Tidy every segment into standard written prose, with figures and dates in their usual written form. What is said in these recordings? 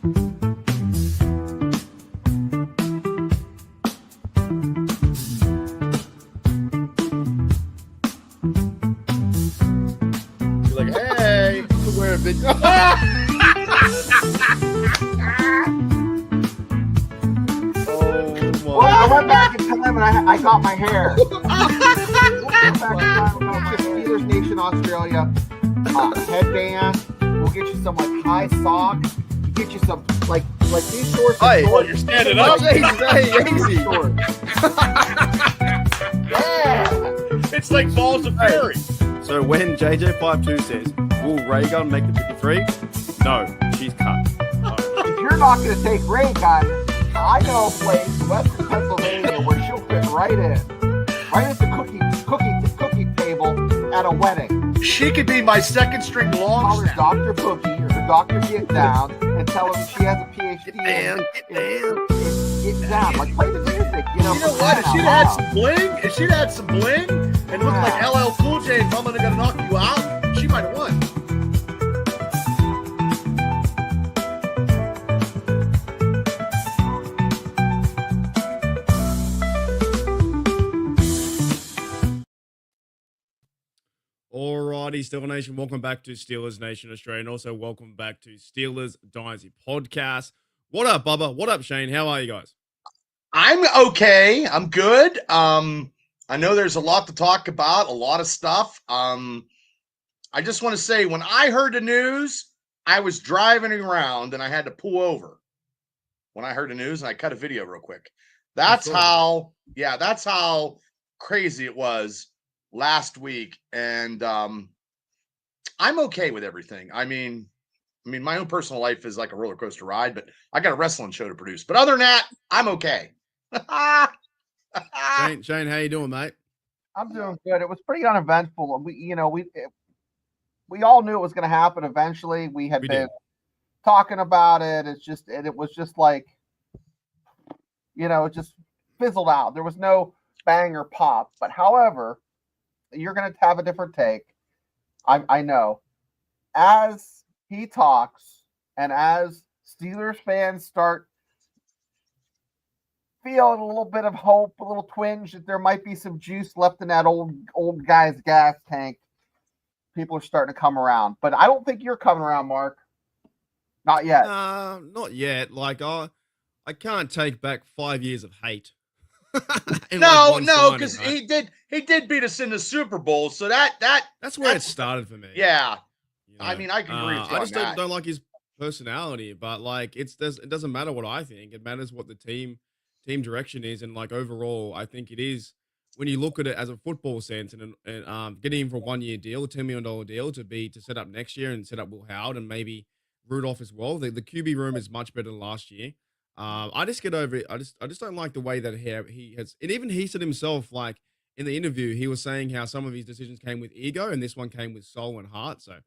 You're like, hey, I'm wearing big. Well, I went back in time and I got my hair. Steelers Nation Australia headband. We'll get you some like high socks. We'll get you some like these shorts. Hey, shorts. you're standing up. Easy. Yeah. It's like balls of fury. So when JJ52 says, will Ray Gun make the 53? No, she's cut. If you're not going to take Ray Gun, I know a place in Western Pennsylvania where she'll fit right in. Right at the cookie table at a wedding. She could be my second string long Call her snapper. Dr. Bookie or Dr. Get Down and tell her she has a PhD in Get Down. Like, play the music, You know what? If she'd had some bling, and looked like LL Cool J and I'm gonna knock you out, she might have won. Alrighty, Steelers Nation, welcome back to Steelers Nation Australia, and also welcome back to Steelers Dynasty Podcast. What up, Bubba? What up, Shane? How are you guys? I'm okay. I'm good. I know there's a lot to talk about, a lot of stuff. I just want to say, when I heard the news, I was driving around and I had to pull over when I heard the news, and I cut a video real quick. That's how crazy it was last week. And I'm okay with everything. I mean, my own personal life is like a roller coaster ride, but I got a wrestling show to produce. But other than that, I'm okay. Shane, how you doing, mate? I'm doing good. It was pretty uneventful. We all knew it was going to happen eventually. We been talking about it. It was just like, it just fizzled out. There was no bang or pop. But however, you're going to have a different take. I know. As he talks and as Steelers fans start feeling a little bit of hope, a little twinge that there might be some juice left in that old guy's gas tank, people are starting to come around. But I don't think you're coming around, Mark. Not yet. Not yet. Like, I can't take back 5 years of hate. No, because he did beat us in the Super Bowl, so that's where it started for me. Yeah, you know? I mean, I can agree with you. I just don't like his personality, but like it doesn't matter what I think. It matters what the team direction is, and like overall, I think it is when you look at it as a football sense, and getting him for a 1 year deal, $10 million deal to set up next year and set up Will Howard and maybe Rudolph as well. The QB room is much better than last year. I just get over it. I just don't like the way that he has, and even he said himself, like in the interview, he was saying how some of his decisions came with ego, and this one came with soul and heart. So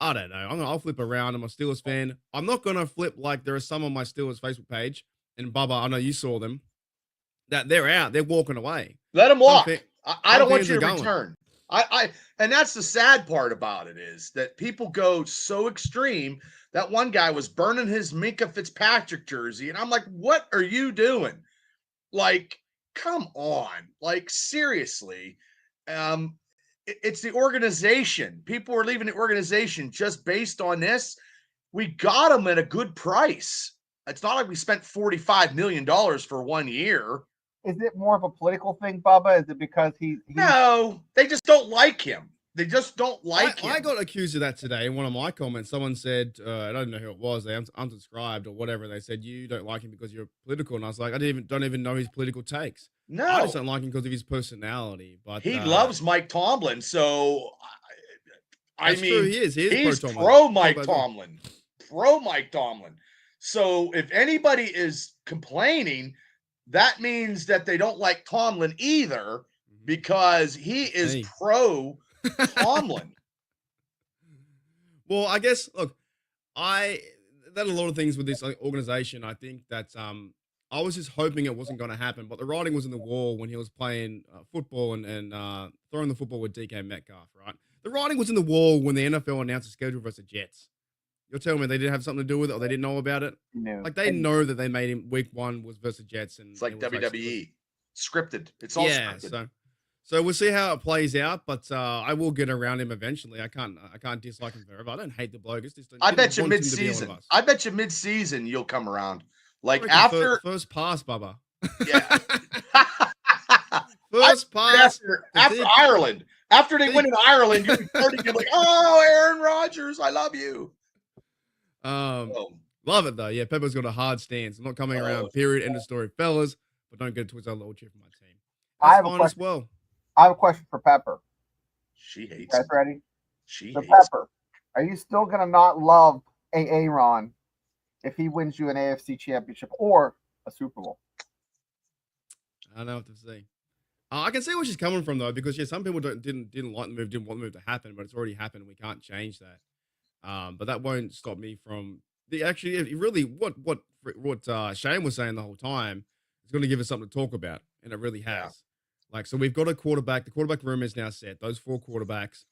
I don't know. I'll flip around. I'm a Steelers fan. I'm not gonna flip like there are some on my Steelers Facebook page, and Bubba, I know you saw them, that they're out. They're walking away. Let them walk. I don't want you to return. And that's the sad part about it is that people go so extreme. That one guy was burning his Minka Fitzpatrick jersey, and I'm like, what are you doing? Like, come on. Like, seriously. It's the organization. People are leaving the organization just based on this. We got them at a good price. It's not like we spent $45 million for 1 year. Is it more of a political thing, Bubba? Is it because he No, they just don't like him. They just don't like him. I got accused of that today in one of my comments. Someone said, I don't know who it was, they unsubscribed or whatever. They said, you don't like him because you're political. And I was like, don't even know his political takes. No. I just don't like him because of his personality. But he loves Mike Tomlin, so I mean, true. He's pro Mike Tomlin. Pro Mike Tomlin. So if anybody is complaining, that means that they don't like Tomlin either, because he is pro Tomlin. Well, I guess, look, that a lot of things with this organization. I think that I was just hoping it wasn't going to happen, but the writing was in the wall when he was playing football and throwing the football with DK Metcalf, right? The writing was in the wall when the NFL announced the schedule versus the Jets. You're telling me they didn't have something to do with it, or they didn't know about it? No. Like they know that they made him week 1 was versus Jets, and It's like it was WWE, scripted. It's all yeah. scripted. So we'll see how it plays out, but I will get around him eventually. I can't dislike him forever. I don't hate the bloke. It's just I bet you mid-season you'll come around. Like after first pass, Bubba. Yeah. First pass after Ireland. After they win in Ireland, you'll be starting to be like, oh, Aaron Rodgers, I love you. Love it though. Yeah, Pepper's got a hard stance. I'm not coming around. Period. End of story, fellas. But don't get it twisted. I love cheer for my team. That's fine as well. I have a question for Pepper. She hates. You guys ready? She so hates. Pepper, are you still gonna not love Aaron if he wins you an AFC championship or a Super Bowl? I don't know what to say. I can see where she's coming from though, because some people didn't like the move, didn't want the move to happen, but it's already happened, and we can't change that. But that won't stop me from what Shane was saying the whole time is going to give us something to talk about, and it really has. Yeah. Like, so we've got a quarterback. The quarterback room is now set. Those 4 quarterbacks.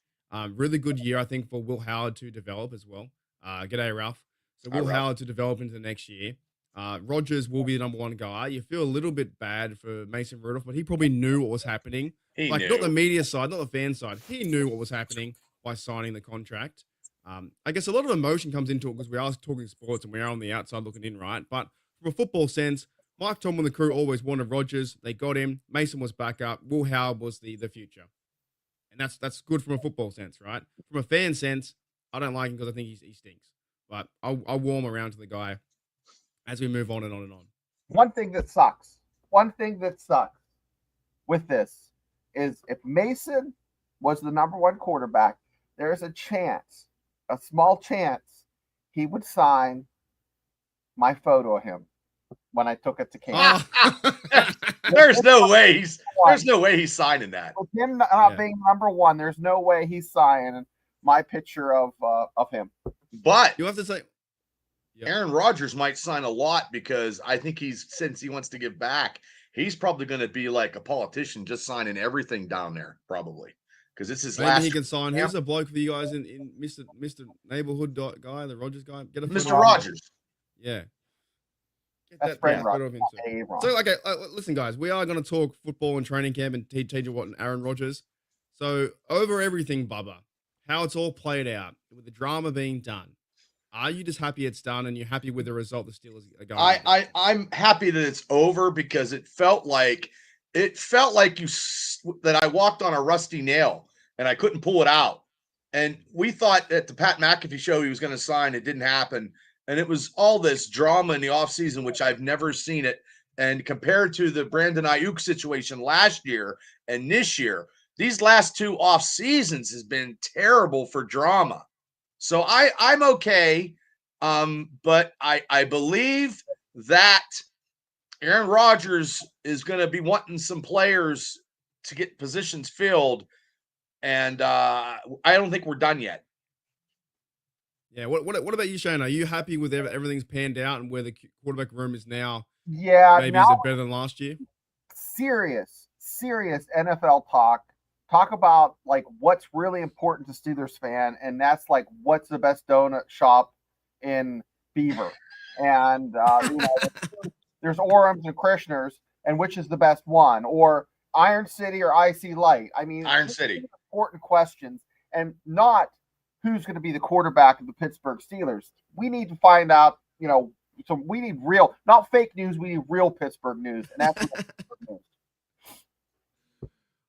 Really good year, I think, for Will Howard to develop as well. G'day, Ralph. So Will Howard to develop into the next year. Rodgers will be the number 1 guy. You feel a little bit bad for Mason Rudolph, but he probably knew what was happening. He knew. Not the media side, not the fan side. He knew what was happening by signing the contract. I guess a lot of emotion comes into it because we are talking sports and we are on the outside looking in, right? But from a football sense, Mike Tomlin and the crew always wanted Rodgers. They got him. Mason was back up. Will Howard was the future. And that's good from a football sense, right? From a fan sense, I don't like him because I think he stinks. But I'll warm around to the guy as we move on and on and on. One thing that sucks with this is if Mason was the number 1 quarterback, there's a small chance he would sign my photo of him when I took it to camp. There's no way he's signing that. With him not being number 1, there's no way he's signing my picture of him. But you have to say Aaron Rodgers might sign a lot because I think since he wants to give back, he's probably going to be like a politician, just signing everything down there, probably. Because it's his last. Maybe he can sign. Who's the bloke for you guys in Mr. Neighborhood guy, the Rodgers guy? Get a Mr. Rodgers. Yeah. That's Fred Rodgers. So, okay, listen, guys, we are going to talk football and training camp and TJ Watt and Aaron Rodgers. So, over everything, Bubba, how it's all played out with the drama being done. Are you just happy it's done and you're happy with the result the Steelers are going? I'm happy that it's over because it felt like that I walked on a rusty nail and I couldn't pull it out. And we thought at the Pat McAfee show he was going to sign. It didn't happen. And it was all this drama in the offseason, which I've never seen it. And compared to the Brandon Ayuk situation last year and this year, these last 2 off seasons has been terrible for drama. So I'm okay. But I believe that Aaron Rodgers is going to be wanting some players to get positions filled. And I don't think we're done yet. Yeah. What about you, Shane? Are you happy with everything's panned out and where the quarterback room is now? Yeah. Maybe is it better than last year? Serious NFL talk. Talk about like what's really important to Steelers fan, and that's like what's the best donut shop in Beaver, and there's Orams and Krishners, and which is the best one, or Iron City or IC Light. I mean, Iron City. Important questions, and not who's going to be the quarterback of the Pittsburgh Steelers. We need to find out. So we need real, not fake news. We need real Pittsburgh news, and that's Pittsburgh news.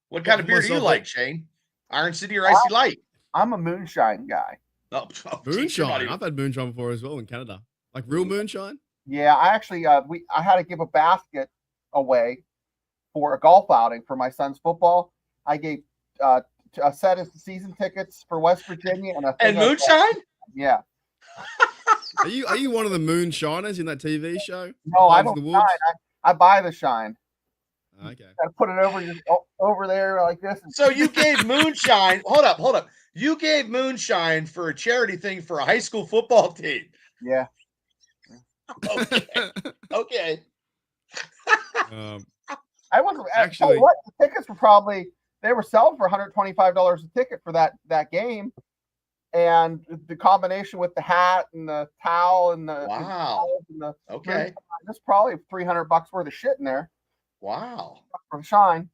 What kind of beer do you like, Shane? Iron City or Icy Light? I'm a moonshine guy. Oh, moonshine. I've had moonshine before as well in Canada. Like real moonshine? Yeah, I actually I had to give a basket away for a golf outing for my son's football. I gave a set of season tickets for West Virginia and moonshine? Yeah. Are you one of the moonshiners in that TV show? No, I don't shine. I buy the shine. Okay. Got to put it over there like this. So you gave moonshine. Hold up. You gave moonshine for a charity thing for a high school football team. Yeah. Okay. I wasn't actually. What the tickets were they were selling for $125 a ticket for that game, And the combination with the hat and the towel and the Wow. and the Okay. there's probably $300 worth of shit in there Wow. for the shine.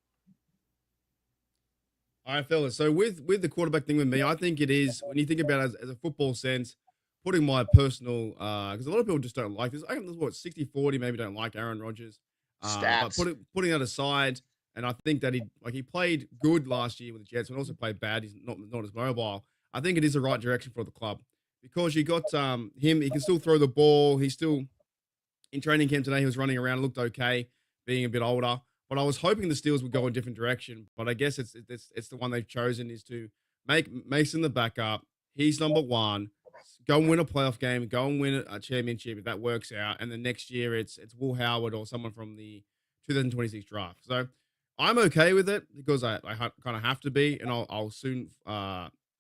All right, fellas. So with the quarterback thing with me, I think it is when you think about it as a football sense, putting my personal because a lot of people just don't like this. I think there's what 60-40 maybe don't like Aaron Rodgers. But Stats. putting that aside, and I think that he played good last year with the Jets, and also played bad. He's not as mobile. I think it is the right direction for the club because you got him. He can still throw the ball. He's still in training camp today. He was running around, looked okay, being a bit older. But I was hoping the Steelers would go a different direction. But I guess it's the one they've chosen is to make Mason the backup. He's number one. Go and win a playoff game. Go and win a championship if that works out. And then next year it's Will Howard or someone from the 2026 draft. So I'm okay with it because I kind of have to be, and I'll soon.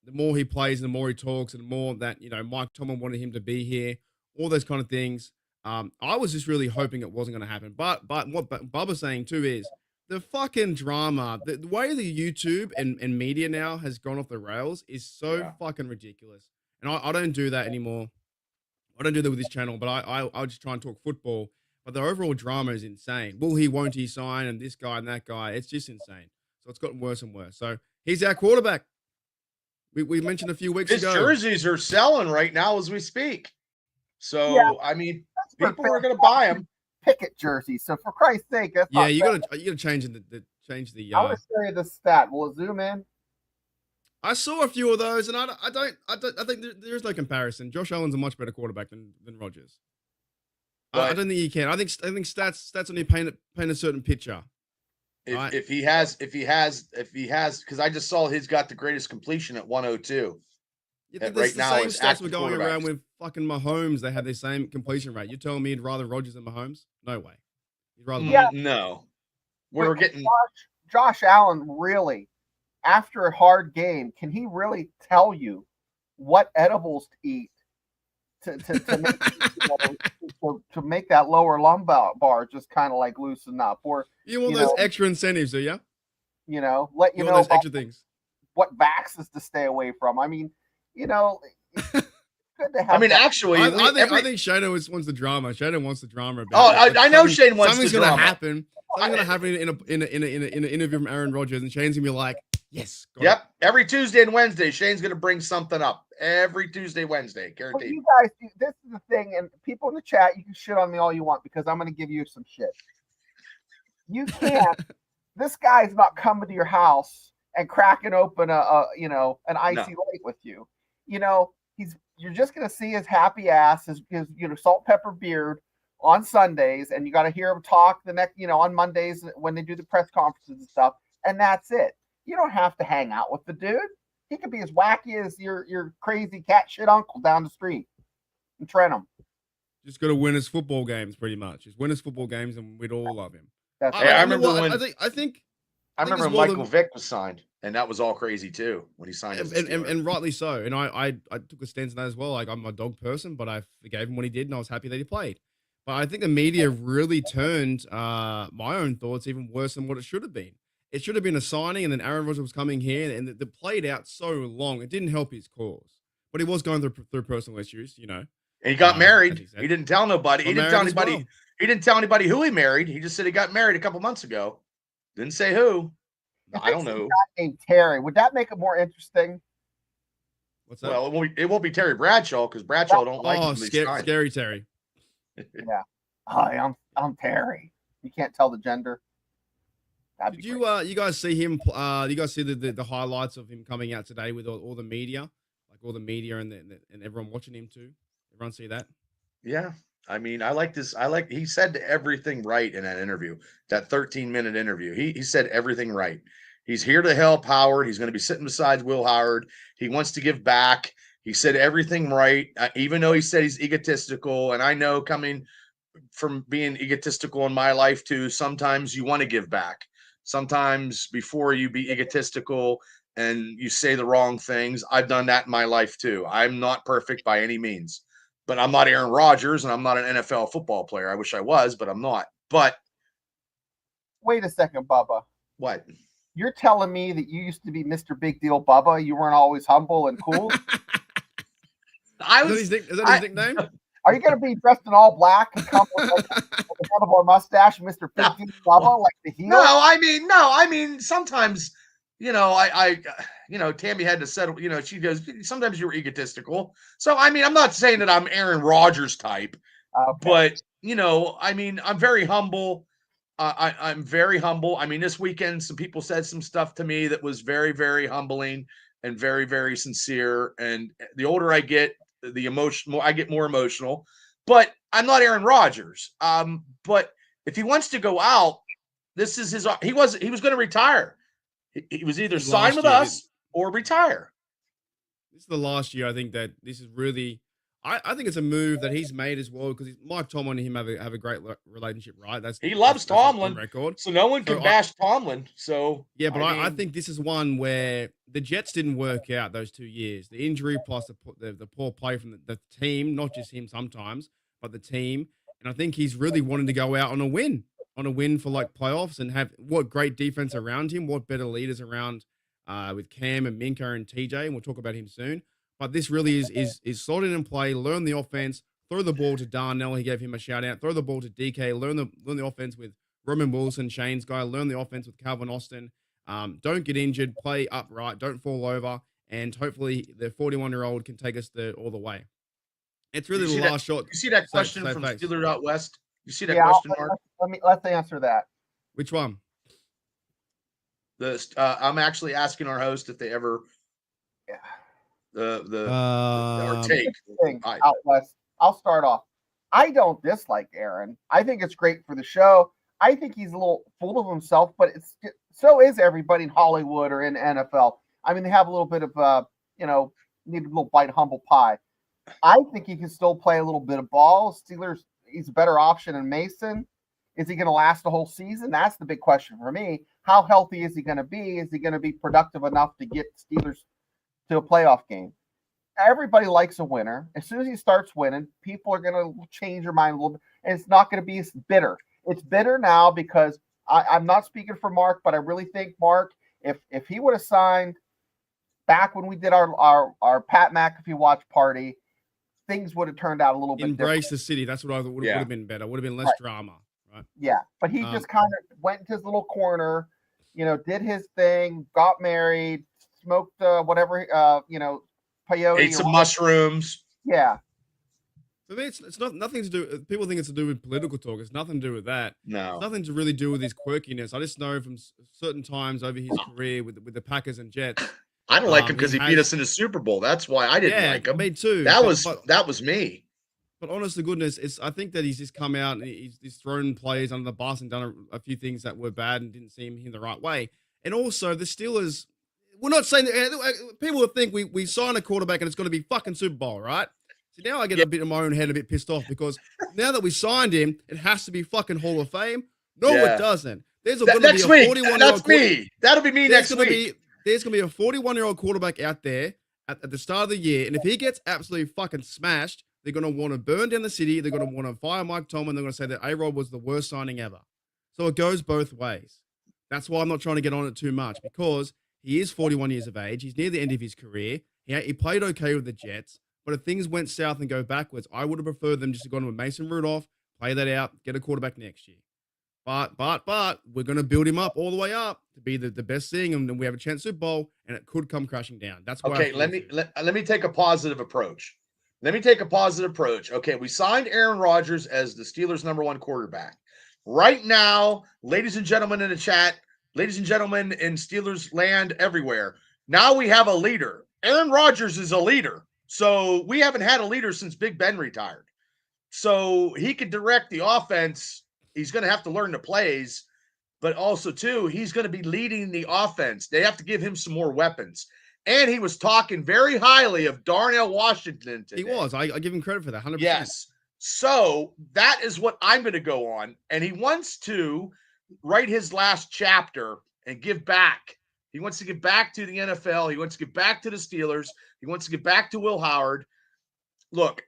The more he plays, and the more he talks, and the more that Mike Tomlin wanted him to be here, all those kind of things. I was just really hoping it wasn't going to happen. But what Bubba's saying too is the fucking drama, the way the YouTube and media now has gone off the rails is so fucking ridiculous. And I don't do that anymore. I don't do that with this channel, but I just try and talk football. But the overall drama is insane. Won't he sign? And this guy and that guy. It's just insane. So it's gotten worse and worse. So he's our quarterback. We mentioned a few weeks ago. His jerseys are selling right now as we speak. So, Yeah. I mean, people are going to buy them. Pickett jerseys. So for Christ's sake, that's you gotta change the. I want to show you the stat. Will it zoom in? I saw a few of those, and I think there is no comparison. Josh Allen's a much better quarterback than Rodgers. I don't think you can. I think stats only paint a certain picture. If he has, because I just saw he's got the greatest completion at 102. You think right now, same stats were going around with fucking Mahomes. They had the same completion rate. You're telling me he'd rather Rodgers than Mahomes? No way. He'd rather. No. We're getting Josh Allen. Really, after a hard game, can he really tell you what edibles to eat to make that lower lumbar just kind of like loosen up? Or you want those extra incentives, do you? Let you know those extra things. What vaxes to stay away from. I mean, it's good to have. I mean, actually, I think Shane wants the drama. Shane wants the drama. I know Shane wants the drama. Something's going to happen. Something's going to happen in an interview from Aaron Rodgers, and Shane's going to be like, yes. Yep. Every Tuesday and Wednesday, Shane's going to bring something up. Every Tuesday, Wednesday, guaranteed. Well, you guys, this is the thing, and people in the chat, you can shit on me all you want because I'm going to give you some shit. You can't. This guy's not coming to your house and cracking open an icy light with you. You're just going to see his happy ass, his salt pepper beard on Sundays, and you got to hear him talk the next, on Mondays when they do the press conferences and stuff, and that's it. You don't have to hang out with the dude. He could be as wacky as your crazy cat shit uncle down the street in Trentham. Just got to win his football games, pretty much. Just win his football games, and we'd all love him. I remember when I remember Michael Vick was signed, and that was all crazy too when he signed. And rightly so. And I took a stance on that as well. Like, I'm a dog person, but I forgave him when he did, and I was happy that he played. But I think the media really turned my own thoughts even worse than what it should have been. It should have been a signing, and then Aaron Rodgers was coming here, and it played out so long. It didn't help his cause, but he was going through personal issues, And he got married. He didn't tell nobody. He didn't tell anybody. Well. He didn't tell anybody who he married. He just said he got married a couple months ago. Didn't say who. I don't know. Named Terry. Would that make it more interesting? What's that? Well, it won't be Terry Bradshaw because Bradshaw don't like him. Scary Terry. Yeah. Hi, I'm Terry. You can't tell the gender. Did you guys see him? You guys see the highlights of him coming out today with all the media, like all the media and everyone watching him too? Everyone see that? Yeah. I mean, he said everything right in that interview, that 13-minute interview. He said everything right. He's here to help Howard. He's going to be sitting beside Will Howard. He wants to give back. He said everything right, even though he said he's egotistical. And I know, coming from being egotistical in my life too, sometimes you want to give back. Sometimes before you be egotistical and you say the wrong things. I've done that in my life too. I'm not perfect by any means. But I'm not Aaron Rodgers, and I'm not an NFL football player. I wish I was, but I'm not. But wait a second, Bubba. What? You're telling me that you used to be Mr. Big Deal Bubba? You weren't always humble and cool? Is that his nickname? Are you going to be dressed in all black and come with like a handlebar mustache, Mr. 15 Bubba, like the heel? No, I mean, sometimes, Tammy had to settle, she goes, sometimes you're egotistical. So, I mean, I'm not saying that I'm Aaron Rodgers type, but, I mean, I'm very humble. I'm very humble. I mean, this weekend, some people said some stuff to me that was very, very humbling and very, very sincere. And the older I get, I get more emotional. But I'm not Aaron Rodgers. But if he wants to go out, this is his. He was going to retire. He was either sign with us or retire. This is the last year. I think that this is really. I think it's a move that he's made as well, because Mike Tomlin and him have a great relationship, right? He loves Tomlin, record, so no one can bash Tomlin. So yeah, but I think this is one where the Jets didn't work out those 2 years. The injury plus the poor play from the team, not just him sometimes, but the team. And I think he's really wanting to go out on a win for like playoffs, and have what great defense around him, what better leaders around with Cam and Minka and TJ, and we'll talk about him soon. But this really is slotted in play, learn the offense, throw the ball to Darnell. He gave him a shout out. Throw the ball to DK, learn the offense with Roman Wilson, Shane's guy, learn the offense with Calvin Austin. Don't get injured, play upright, don't fall over, and hopefully the 41-year-old can take us all the way. It's really the last shot. You see that question from Steeler Out West? You see that question, Mark? Let's answer that. Which one? I'm actually asking our host if they ever or take Out West. I'll start off. I don't dislike Aaron. I think it's great for the show. I think he's a little full of himself, but so is everybody in Hollywood or in NFL. I mean, they have a little bit of need a little bite of humble pie. I think he can still play a little bit of ball. Steelers, he's a better option than Mason. Is he going to last the whole season? That's the big question for me. How healthy is he going to be? Is he going to be productive enough to get Steelers to a playoff game? Everybody likes a winner. As soon as he starts winning, people are going to change their mind a little bit, and it's not going to be bitter. It's bitter now because I'm not speaking for Mark, but I really think Mark, if he would have signed back when we did our Pat McAfee watch party, things would have turned out a little bit Embrace different. the city. That's what I thought would have been better. Would have been less drama. Right? Yeah, but he just kind of went into his little corner, did his thing, got married, smoked whatever, peyote. Ate some mushrooms. Yeah. For me, it's nothing to do. People think it's to do with political talk. It's nothing to do with that. No. It's nothing to really do with his quirkiness. I just know from certain times over his career with the Packers and Jets. I don't like him because he beat us in the Super Bowl. That's why I didn't like him. Me too. That was me. But honest to goodness, I think that he's just come out and he's thrown players under the bus and done a few things that were bad and didn't seem in the right way. And also the Steelers, we're not saying that people would think we sign a quarterback and it's going to be fucking Super Bowl, right? So now I get a bit in my own head, a bit pissed off, because now that we signed him, it has to be fucking Hall of Fame. No, it doesn't. There's going to be a 41-year-old. That's me. That'll be me next week. There's going to be a 41-year-old quarterback out there at the start of the year, and if he gets absolutely fucking smashed, they're going to want to burn down the city. They're going to want to fire Mike Tomlin. They're going to say that A-Rod was the worst signing ever. So it goes both ways. That's why I'm not trying to get on it too much, because he is 41 years of age. He's near the end of his career. He played okay with the Jets, but if things went south and go backwards, I would have preferred them just to go on with Mason Rudolph, play that out, get a quarterback next year. But we're going to build him up all the way up to be the best thing, and then we have a chance Super Bowl, and it could come crashing down. That's why. Okay, let me take a positive approach. Okay, we signed Aaron Rodgers as the Steelers' #1 quarterback. Right now, ladies and gentlemen in the chat, ladies and gentlemen in Steelers land everywhere, now we have a leader. Aaron Rodgers is a leader. So we haven't had a leader since Big Ben retired. So he could direct the offense. He's going to have to learn the plays, but also, too, he's going to be leading the offense. They have to give him some more weapons. And he was talking very highly of Darnell Washington today. He was. I give him credit for that, 100%. Yes. So that is what I'm going to go on. And he wants to write his last chapter and give back. He wants to give back to the NFL. He wants to give back to the Steelers. He wants to get back to Will Howard. Look,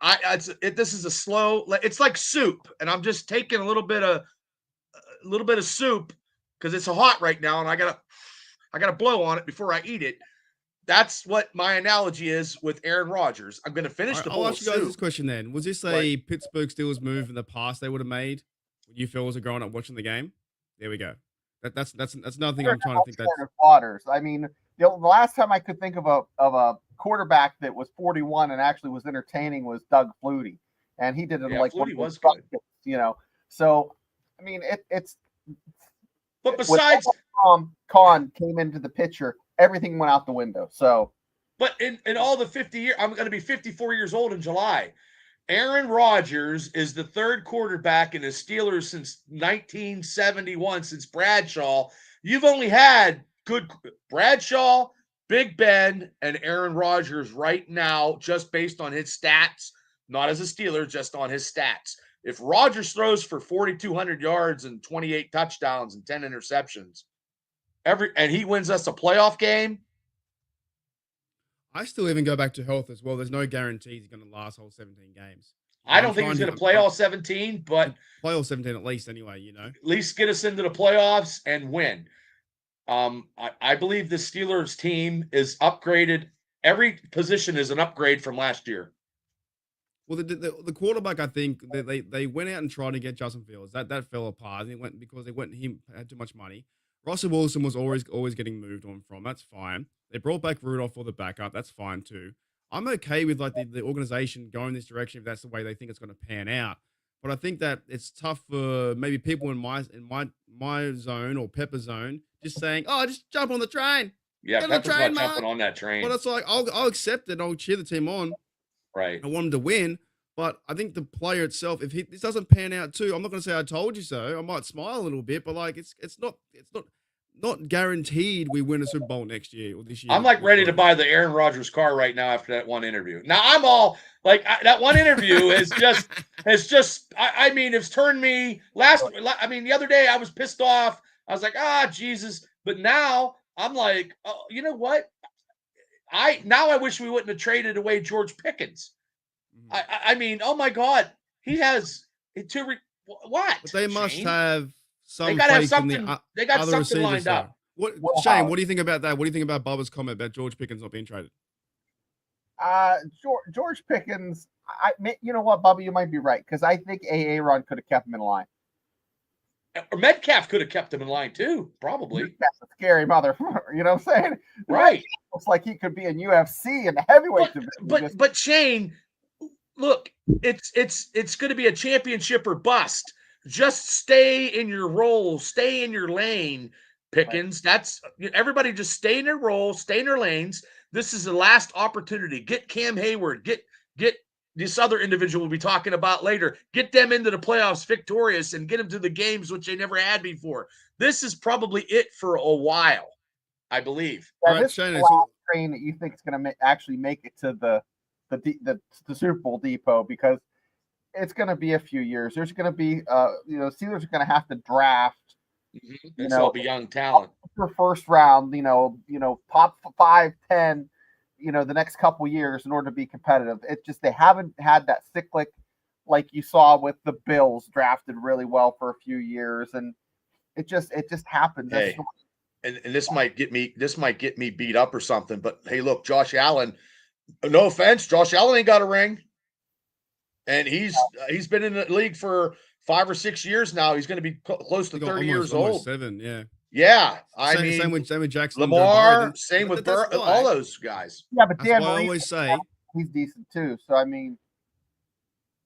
this is a slow. It's like soup, and I'm just taking a little bit of soup because it's hot right now, and I gotta blow on it before I eat it. that's what my analogy is with Aaron Rodgers. I'm going to finish the I'll bowl ask you guys this soup. question then. Was this a Pittsburgh Steelers move in the past they would have made when you fellas are growing up watching the game? There we go. That's another thing I'm trying to think. That's waters. I mean, the last time I could think of a quarterback that was 41 and actually was entertaining was Doug Flutie, and he did it like Flutie was good. You know, so I mean, it's. But besides, Khan came into the picture, everything went out the window. So, but in all the 50 years, I'm going to be 54 years old in July. Aaron Rodgers is the third quarterback in the Steelers since 1971, since Bradshaw. You've only had good Bradshaw, Big Ben, and Aaron Rodgers right now, just based on his stats, not as a Steeler, just on his stats. If Rodgers throws for 4,200 yards and 28 touchdowns and 10 interceptions, and he wins us a playoff game, I still even go back to health as well. There's no guarantees he's going to last whole 17 games. I don't think he's going to play all 17, but play all 17 at least anyway, At least get us into the playoffs and win. I believe the Steelers team is upgraded. Every position is an upgrade from last year. Well, the quarterback, I think they went out and tried to get Justin Fields. That fell apart. He had too much money. Russell Wilson was always getting moved on from. That's fine. They brought back Rudolph for the backup. That's fine too. I'm okay with like the organization going this direction if that's the way they think it's going to pan out. But I think that it's tough for maybe people in my zone or Pepper zone just saying, "Oh, just jump on the train." Yeah, Pepper's not jumping on that train. But it's like I'll accept it. I'll cheer the team on. Right. I want him to win. But I think the player itself, if this doesn't pan out too, I'm not going to say I told you so. I might smile a little bit, but like it's not guaranteed we win a Super Bowl next year or this year. I'm like ready to buy the Aaron Rodgers car right now after that one interview. Now I'm all like that one interview it's turned me the other day I was pissed off. I was like, Jesus. But now I'm like, oh, you know what? I wish we wouldn't have traded away George Pickens. I mean, oh my God, he has what? But they must have some. They got to have something. They got something lined up. Shane, what do you think about that? What do you think about Bubba's comment about George Pickens not being traded? George Pickens. You know what, Bubba, you might be right because I think Aaron could have kept him in line. Or Metcalf could have kept him in line too, probably. That's a scary mother. You know what I'm saying? Right. Looks like he could be in UFC and the heavyweight division. But Shane, look, it's going to be a championship or bust. Just stay in your role, stay in your lane, Pickens. Right. That's everybody. Just stay in their role, stay in their lanes. This is the last opportunity. Get Cam Hayward. Get this other individual we'll be talking about later. Get them into the playoffs victorious and get them to the games which they never had before. This is probably it for a while, I believe. Yeah, this train that you think is going to actually make it to the Super Bowl depot because it's going to be a few years. There's going to be Steelers are going to have to draft. Mm-hmm. It's all be young talent for first round. Top 5, 10. The next couple years in order to be competitive. It's just they haven't had that cyclic like you saw with the Bills drafted really well for a few years, and it just happens. Hey, and this might get me beat up or something, but hey, look, Josh Allen. No offense, Josh Allen ain't got a ring, and he's been in the league for 5 or 6 years now. He's going to be close to 30 years old. 7, yeah. Yeah, same with Jackson, Lamar, same with Burr, all those guys. Yeah, but Dan, I always say he's decent too. So I mean,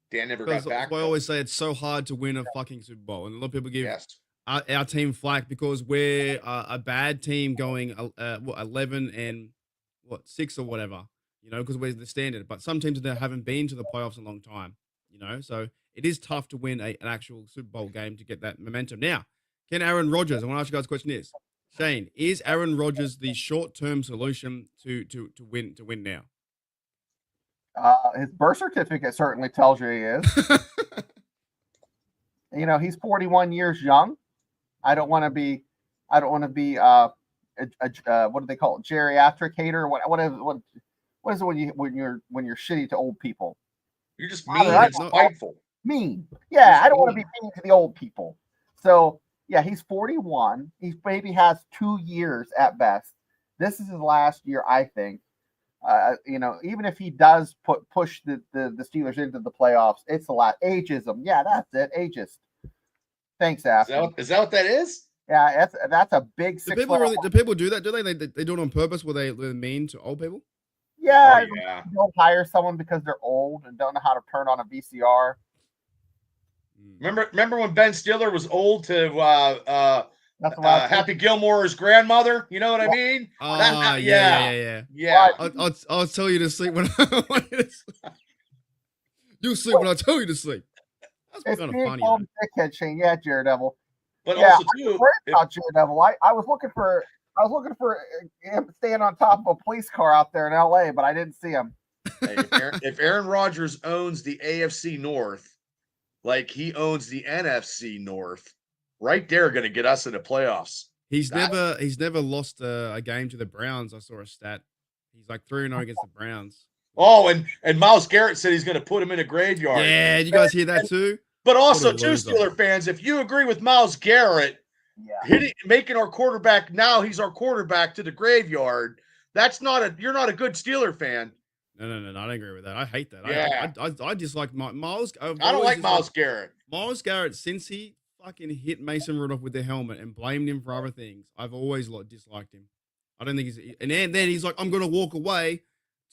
Dan never got back. I always say it's so hard to win a fucking Super Bowl, and a lot of people give our team flack because we're a bad team going 11 and 6 or whatever, because we're the standard. But some teams that haven't been to the playoffs in a long time, so it is tough to win an actual Super Bowl game to get that momentum. Now, can Aaron Rodgers? I want to ask you guys a question. Shane, is Aaron Rodgers the short-term solution to win now? His birth certificate certainly tells you he is. He's 41 years young. I don't want to be what do they call it? Geriatric hater. What is it when you're shitty to old people? You're just mean and spiteful. Mean. Yeah, I don't want to be mean to the old people. So yeah, he's 41. He maybe has 2 years at best. This is his last year, I think. Even if he does push the Steelers into the playoffs, it's a lot. Ageism. Yeah, that's it. Ageist. Thanks, Ashton. Is that what that is? Yeah, that's a big. Do people do that? Do they do it on purpose? They're mean to old people? Yeah, don't hire someone because they're old and don't know how to turn on a VCR. Remember when Ben Stiller was old to Happy Gilmore's grandmother? You know what I mean? Yeah. I'll tell you to sleep when I want you to sleep. You sleep when I tell you to sleep. That's kind of funny. Dickhead Shane, yeah, Jared Devil. But also too, about Jared Devil, I was looking for him staying on top of a police car out there in LA, but I didn't see him. Hey, if Aaron Rodgers owns the AFC North, like he owns the NFC North, right there, going to get us into playoffs. He's never lost a game to the Browns. I saw a stat. He's like 3-0 against the Browns. Oh, and Myles Garrett said he's going to put him in a graveyard. Yeah, you guys hear that too? But also, too, Steeler fans, if you agree with Myles Garrett, making our quarterback now, he's our quarterback to the graveyard. You're not a good Steeler fan. No, I don't agree with that. I hate that. Yeah. I dislike Myles. I don't like Myles Garrett. Myles Garrett, since he fucking hit Mason Rudolph with the helmet and blamed him for other things, I've always disliked him. I don't think and then he's like, I'm going to walk away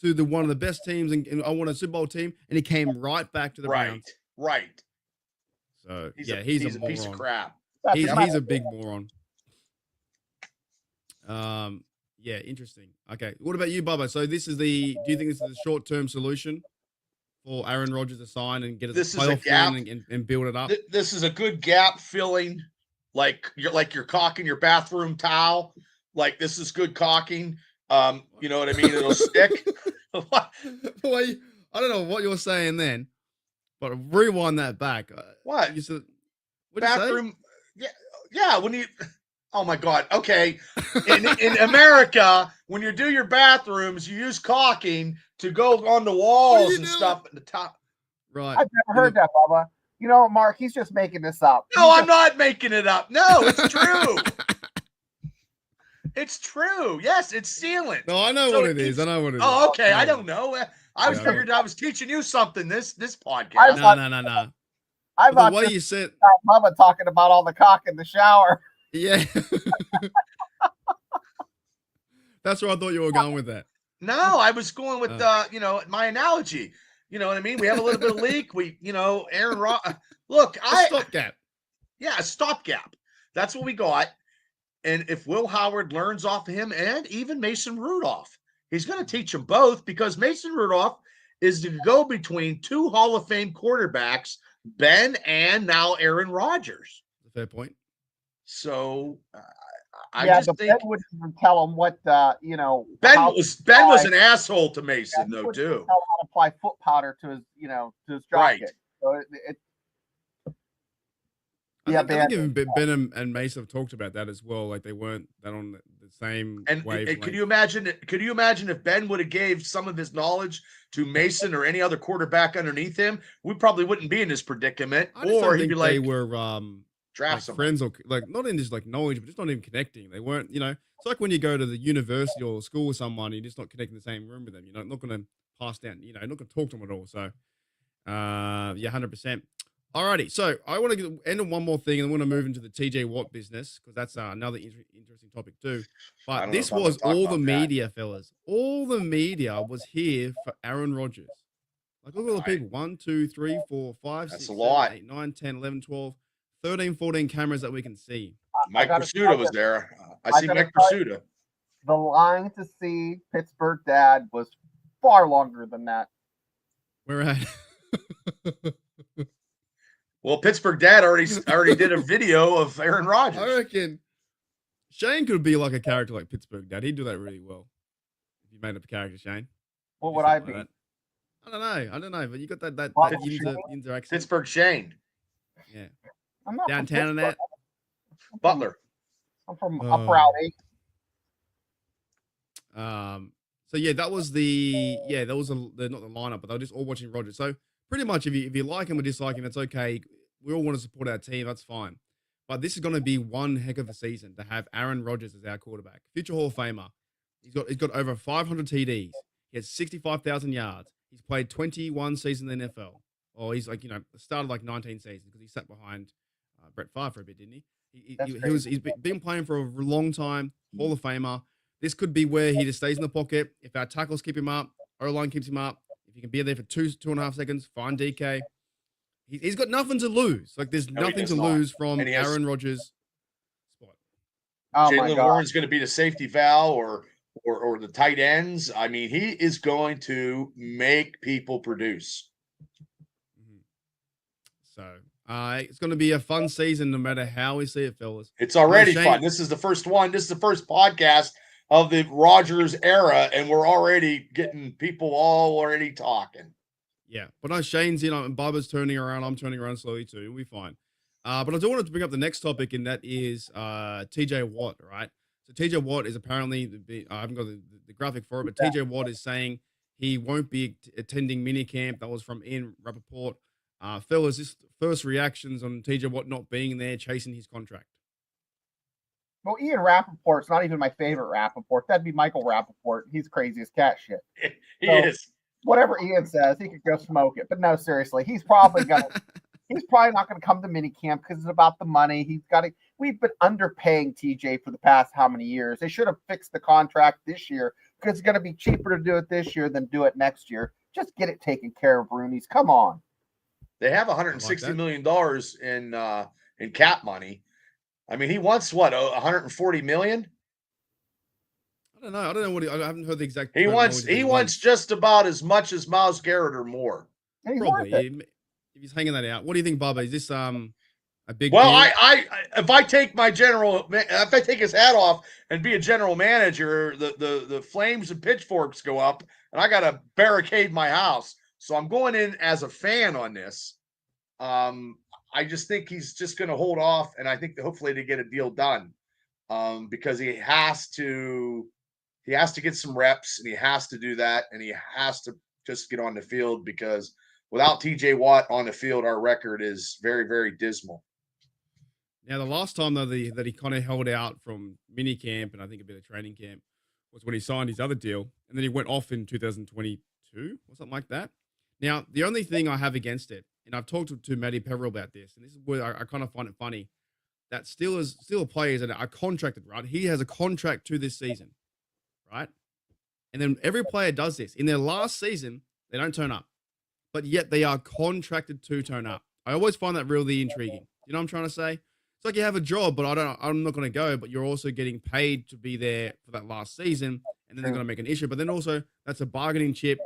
to one of the best teams and I want a Super Bowl team, and he came right back to the Browns. Right. So he's a piece of crap. He's a big moron. Yeah, interesting. Okay, what about you, Bubba? So do you think this is a short-term solution for Aaron Rodgers to sign and get it playoff and build it up? This is a good gap filling, like you're caulking your bathroom towel. Like this is good caulking. You know what I mean? It'll stick. Boy, I don't know what you're saying then, but rewind that back. What? You said bathroom? Yeah. When you. Oh my God. Okay. In America, when you do your bathrooms, you use caulking to go on the walls and stuff at the top. Right. I've never heard that, Bubba. You know, Mark, he's just making this up. No, I'm not making it up. No, it's true. It's true. Yes, it's sealant. No, I know what it is. I know what it is. Oh, okay. No. I don't know. I figured I was teaching you something this podcast. No. The way you said Bubba talking about all the cock in the shower. Yeah. That's where I thought you were going with that. No, I was going with my analogy. You know what I mean? We have a little bit of leak. Aaron Look, stopgap. Yeah, a stopgap. That's what we got. And if Will Howard learns off of him and even Mason Rudolph, he's going to teach them both, because Mason Rudolph is to go between two Hall of Fame quarterbacks, Ben and now Aaron Rodgers. Fair point. So I just think Ben wouldn't even tell him what Ben was an asshole to Mason though too. Tell him how to apply foot powder to his drop right. kick. So I think even Ben and Mason have talked about that as well. Like they weren't that on the same wave. And could you imagine if Ben would have gave some of his knowledge to Mason or any other quarterback underneath him? We probably wouldn't be in this predicament. Or he'd be like, they were draft like friends, or like not in just like knowledge, but just not even connecting. They weren't, it's like when you go to the university or school with someone, you're just not connecting the same room with them. You're not going to pass down, you're not going to talk to them at all. So, 100%. Alrighty, so I want to end on one more thing, and I want to move into the TJ Watt business, because that's another interesting topic too. But this was all the media, fellas. All the media was here for Aaron Rodgers. Like, look at all the people. 1, 2, 3, 4, 5, 6, 7, 8, 9, 10, 11, 12, 13, 14 cameras that we can see. Mike Pursuta was there. I see Mike Pursuta. The line to see Pittsburgh Dad was far longer than that. Where at? Well, Pittsburgh Dad already did a video of Aaron Rodgers. I reckon Shane could be like a character like Pittsburgh Dad. He'd do that really well. If you made up a character, Shane. What would I be? Like I don't know, but you got that interaction. Pittsburgh Shane. Yeah. I'm not downtown and that. Butler. I'm from up Route 8. So yeah, that was the not the lineup, but they were just all watching Rodgers. So pretty much, if you like him or dislike him, it's okay. We all want to support our team. That's fine. But this is going to be one heck of a season to have Aaron Rodgers as our quarterback, future Hall of Famer. He's got over 500 TDs. He has 65,000 yards. He's played 21 seasons in the NFL. Or he's like, started like 19 seasons because he sat behind Brett Favre for a bit, didn't he? He's been playing for a long time, Hall of Famer. This could be where he just stays in the pocket. If our tackles keep him up, O-line keeps him up, if he can be there for 2.5 seconds, fine DK. He's got nothing to lose. Like, there's nothing to lose from Aaron Rodgers' spot. Oh Jalen Warren's going to be the safety valve or the tight ends. I mean, he is going to make people produce. So it's going to be a fun season no matter how we see it, fellas. It's already fun. This is the first one. This is the first podcast of the Rodgers era, and we're already getting people all already talking. Yeah, but no, Shane's and Bubba's turning around. I'm turning around slowly too. We'll be fine. But I do want to bring up the next topic, and that is TJ Watt, right? So TJ Watt is apparently, I haven't got the graphic for it, but TJ Watt is saying he won't be attending minicamp. That was from Ian Rappaport. Fellas, just first reactions on TJ Watt not being there, chasing his contract. Well, Ian Rappaport's not even my favorite Rappaport. That'd be Michael Rappaport. He's crazy as cat shit. He is. Whatever Ian says, he could go smoke it. But no, seriously, he's probably not gonna come to minicamp because it's about the money. We've been underpaying TJ for the past how many years? They should have fixed the contract this year because it's gonna be cheaper to do it this year than do it next year. Just get it taken care of, Roonies. Come on. They have $160 million in cap money. I mean, he wants what, 140 million? I don't know what I haven't heard the exact. He wants just about as much as Myles Garrett or more. Probably, if he's hanging that out. What do you think, Bubba? Is this a big? Well, if I take his hat off and be a general manager, the flames and pitchforks go up, and I got to barricade my house. So I'm going in as a fan on this. I just think he's just going to hold off, and I think that hopefully to get a deal done, because he has to get some reps, and he has to do that, and he has to just get on the field because without TJ Watt on the field, our record is very, very dismal. Now, the last time though that he kind of held out from minicamp and I think a bit of training camp was when he signed his other deal, and then he went off in 2022 or something like that. Now, the only thing I have against it, and I've talked to Matty Peverill about this, and this is where I kind of find it funny, that Steelers players that are contracted, right? He has a contract to this season, right? And then every player does this. In their last season, they don't turn up, but yet they are contracted to turn up. I always find that really intriguing. You know what I'm trying to say? It's like you have a job, but I'm not going to go, but you're also getting paid to be there for that last season, and then they're going to make an issue. But then also, that's a bargaining chip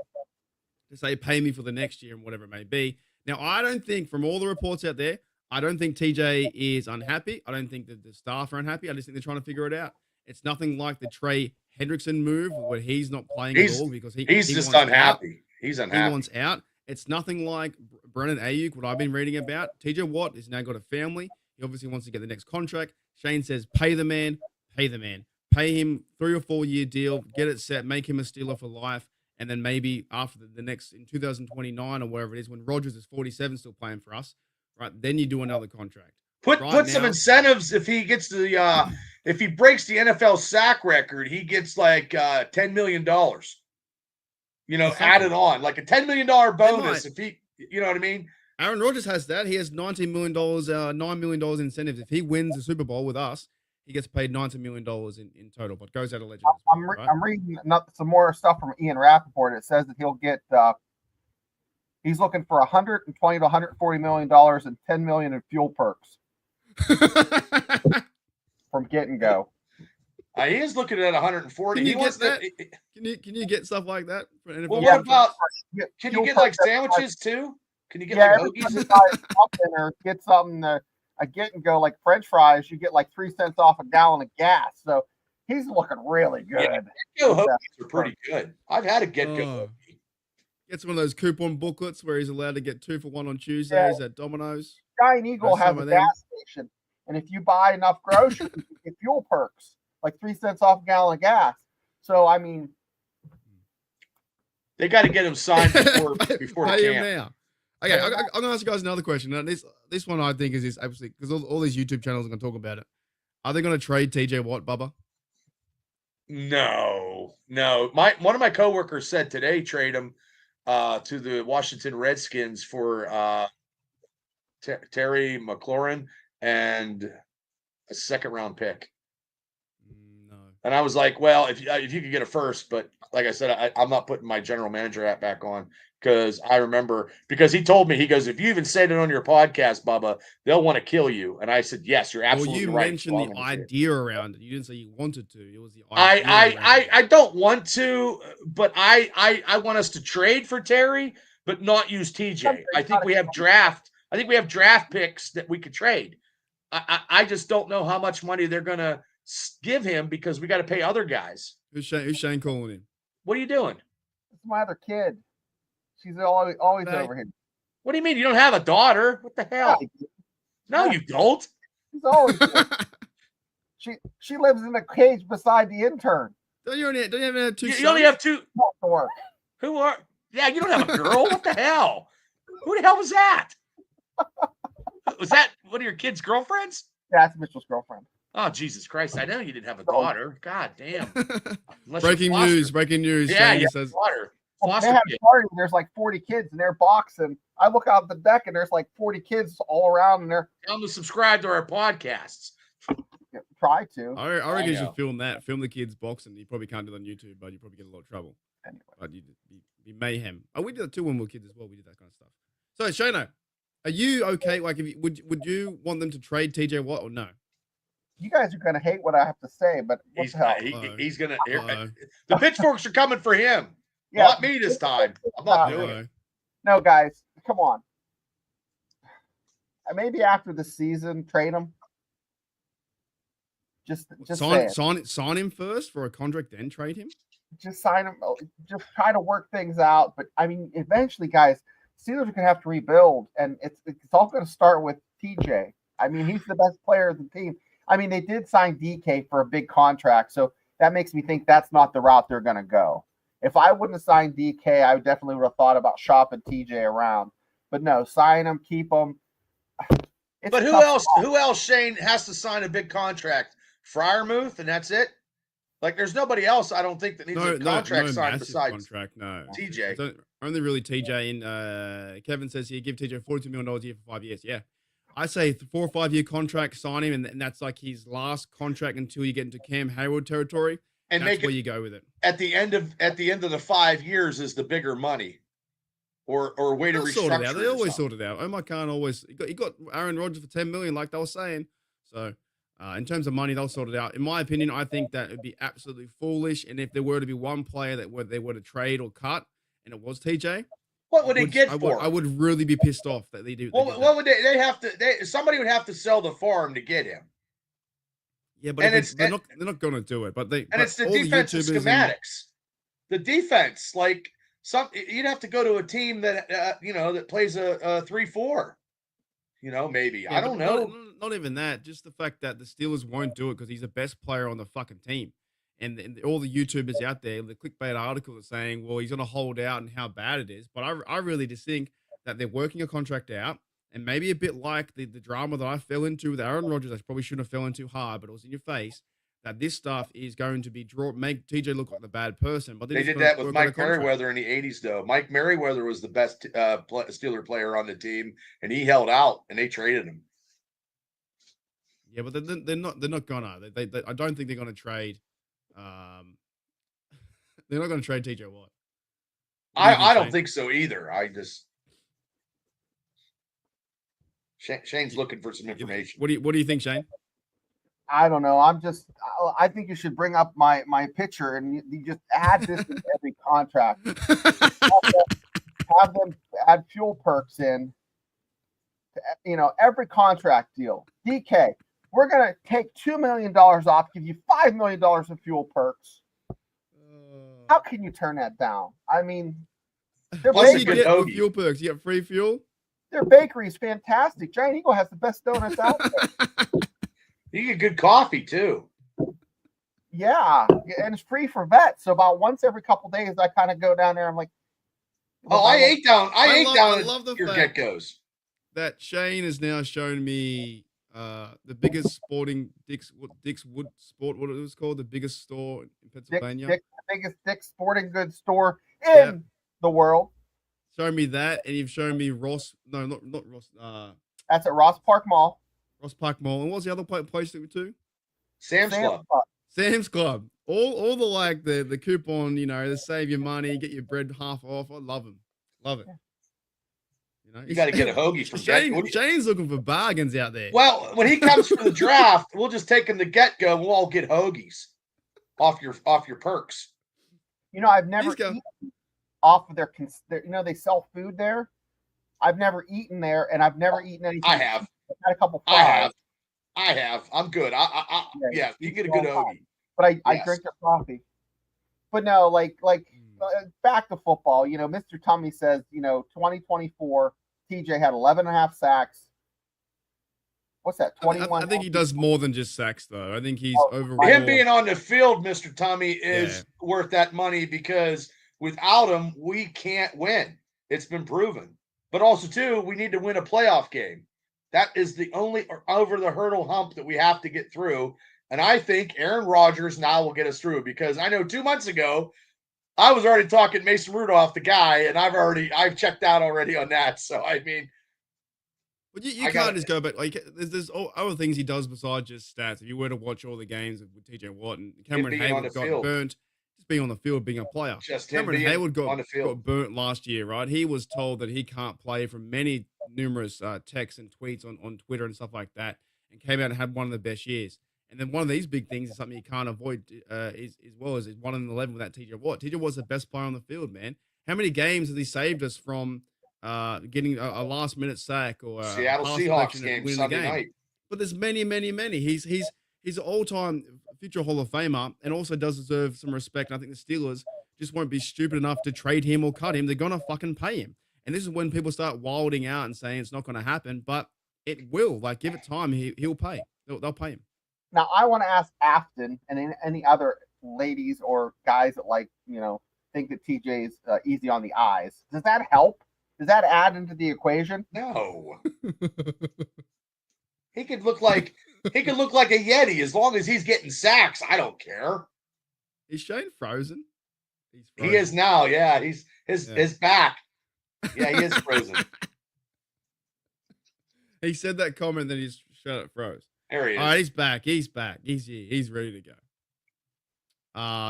to say, pay me for the next year and whatever it may be. Now, I don't think, from all the reports out there, I don't think TJ is unhappy. I don't think that the staff are unhappy. I just think they're trying to figure it out. It's nothing like the Trey Hendrickson move where he's not playing at all because he's just unhappy. He's unhappy. He wants out. It's nothing like Brennan Ayuk, what I've been reading about. TJ Watt has now got a family. He obviously wants to get the next contract. Shane says, pay the man. Pay him 3 or 4 year deal, get it set, make him a Steeler for life. And then maybe after the next, in 2029 or wherever it is, when Rodgers is 47 still playing for us, right? Then you do another contract. Put some incentives if he gets the if he breaks the NFL sack record, he gets like $10 million. Added on like a $10 million bonus if he, you know what I mean? Aaron Rodgers has that. He has $19 million, $9 million in incentives. If he wins the Super Bowl with us, he gets paid $90 million in total, but goes out of legend. I'm reading some more stuff from Ian Rappaport. It says that he'll get he's looking for $120 to $140 million and $10 million in fuel perks from Get and Go. He is looking at 140. Can you get that? Can you get stuff like that? Well, what about? Can you get like sandwiches too? Can you get like hoagies? Or get something to Get and Go like French fries. You get like 3 cents off a gallon of gas. So he's looking really good. Yeah, Get-Go hoagies are pretty good. I've had a Get-Go hoagie. Gets one of those coupon booklets where he's allowed to get 2 for $1 on Tuesdays at Domino's. Giant Eagle has a gas station, and if you buy enough groceries, you get fuel perks, like 3 cents off a gallon of gas. So I mean, they got to get him signed before pay him now. Okay, I'm going to ask you guys another question. Now, this one I think is absolutely, because all these YouTube channels are going to talk about it. Are they going to trade TJ Watt, Bubba? No. One of my coworkers said today trade him to the Washington Redskins for Terry McLaurin and a second round pick. No. And I was like, well, if you could get a first, but like I said, I'm not putting my general manager hat back on because I remember because he told me, he goes, if you even said it on your podcast, Bubba, they'll want to kill you. And I said, yes, you're absolutely well, you right. mentioned the idea around it. You didn't say you wanted to. It was the idea. I don't want to, but I want us to trade for Terry, but not use TJ. I think we have draft picks that we could trade. I just don't know how much money they're gonna give him because we got to pay other guys. Who's Shane calling him? What are you doing? It's my other kid. She's always over here. What do you mean? You don't have a daughter? What the hell? No, you don't. She's always she lives in a cage beside the intern. Don't you have two? You only have two. Work. Who are? Yeah, you don't have a girl. What the hell? Who the hell was that? Was that one of your kids' girlfriends? Yeah, that's Mitchell's girlfriend. Oh, Jesus Christ. I know you didn't have a daughter. God damn. Breaking news. Yeah, Shane you says. daughter. They had a party. There's like 40 kids and they're boxing. I look out the deck and there's like 40 kids all around and they're. Tell them to subscribe to our podcasts. Try to. I reckon you should film that. Film the kids boxing. You probably can't do it on YouTube, but you probably get a lot of trouble. Anyway. But you'd be mayhem. Oh, we did that too when we were kids as well. We did that kind of stuff. So, Shano, are you okay? Like, would you want them to trade TJ Watt or no? You guys are gonna hate what I have to say, but what the hell? He's gonna. The pitchforks are coming for him. Yeah, not me this time. I'm not doing it. No, guys, come on. Maybe after the season, trade him. Just sign him first for a contract, then trade him. Just sign him. Just try to work things out. But I mean, eventually, guys, Steelers are gonna have to rebuild, and it's all gonna start with TJ. I mean, he's the best player of the team. I mean, they did sign DK for a big contract, so that makes me think that's not the route they're gonna go. If I wouldn't have signed DK, I definitely would have thought about shopping TJ around. But no, sign him, keep him. But who else, Shane, has to sign a big contract? Freiermuth, and that's it? Like, there's nobody else, I don't think, that needs a contract signed besides TJ. Only really TJ. And Kevin says here, give TJ $42 million a year for 5 years. Yeah. I say 4 or 5 year contract, sign him, and that's like his last contract until you get into Cam Hayward territory. And that's where you go with it. At the end of the 5 years is the bigger money, or way to restructure. They always sort it out. Omar Khan always he got Aaron Rodgers for $10 million, like they were saying. So in terms of money, they'll sort it out. In my opinion, I think that it'd be absolutely foolish. And if there were to be one player that they were to trade or cut, and it was TJ, what would they get for? I would really be pissed off that they do. Well, what would they have to? Somebody would have to sell the farm to get him. Yeah, but they're not going to do it. But it's the defensive schematics. The defense, like you'd have to go to a team that that plays a 3-4. Maybe. Yeah, I don't know. Not even that. Just the fact that the Steelers won't do it because he's the best player on the fucking team. And all the YouTubers out there, the clickbait article is saying, well, he's going to hold out and how bad it is. But I really just think that they're working a contract out. And maybe a bit like the drama that I fell into with Aaron Rodgers, I probably shouldn't have fell into hard, but it was in your face, that this stuff is going to be make TJ look like the bad person. But they did that with Mike Merriweather in the 80s, though. Mike Merriweather was the best Steeler player on the team, and he held out, and they traded him. Yeah, but they're not gonna. I don't think they're gonna trade. They're not gonna trade TJ Watt. I don't think so either. Shane's looking for some information. What do you think, Shane? I don't know. I think you should bring up my picture and you just add this in every contract. Have them add fuel perks in. Every contract deal. DK, we're gonna take $2 million off, give you $5 million in fuel perks. How can you turn that down? I mean, what do you get with fuel perks? You get free fuel. Their bakery is fantastic. Giant Eagle has the best donuts out there. You get good coffee too. Yeah, and it's free for vets. So about once every couple days, I kind of go down there. I'm like, I ate down. I love the your get-goes. That Shane has now shown me the biggest sporting Dick's Wood Sport, what it was called, the biggest store in Pennsylvania. The biggest Dick's Sporting Goods store Yep. in the world. Show me that, and you've shown me Ross. No, not Ross. That's at Ross Park Mall. Ross Park Mall. And what's the other place that we to? Sam's Club. Sam's Club. All the like the coupon, you know, the save your money, get your bread half off. I love them. Love it. You know, You got to get a hoagie from Shane's looking for bargains out there. Well, when he comes for the draft, we'll just take him to get go. We'll all get hoagies off your perks. You know, I've never eaten off of their. You know, they sell food there. I've never eaten there, and I've never eaten anything. I have. I've had a couple fries. I have. I'm good. Yeah, you get a good hoagie. But I drink their coffee. But no, back to football. You know, Mr. Tummy says, you know, 2024, TJ had 11 and a half sacks. What's that? 21. I think he does more than just sacks, though. I think he's overall. Him being on the field, Mr. Tummy, is worth that money because without him, we can't win. It's been proven. But also, too, we need to win a playoff game. That is the only over the hurdle hump that we have to get through. And I think Aaron Rodgers now will get us through because I know 2 months ago, I was already talking Mason Rudolph, the guy, and I've checked out already on that. So, I mean. But you can't just go back. Like, there's other things he does besides just stats. If you were to watch all the games with TJ Watt and Cameron Hayward got burnt, just being on the field, being a player. Cameron Hayward got burnt last year, right? He was told that he can't play from numerous texts and tweets on Twitter and stuff like that, and came out and had one of the best years. And then one of these big things is something you can't avoid is 1 in 11 without TJ Watt. TJ Watt's the best player on the field, man. How many games has he saved us from getting a last-minute sack or Seattle Seahawks game Sunday night? But there's many. He's an all-time future Hall of Famer and also does deserve some respect. And I think the Steelers just won't be stupid enough to trade him or cut him. They're going to fucking pay him. And this is when people start wilding out and saying it's not going to happen, but it will. Like, give it time. He'll pay. They'll pay him. Now, I want to ask Afton and any other ladies or guys that think that TJ is easy on the eyes. Does that help? Does that add into the equation? No. He could look like a Yeti as long as he's getting sacks. I don't care. Is Shane frozen? He is now. Yeah, his back. Yeah, he is frozen. He said that comment, then he's shut it froze. There he is. All right, he's back. He's back. He's here. He's ready to go.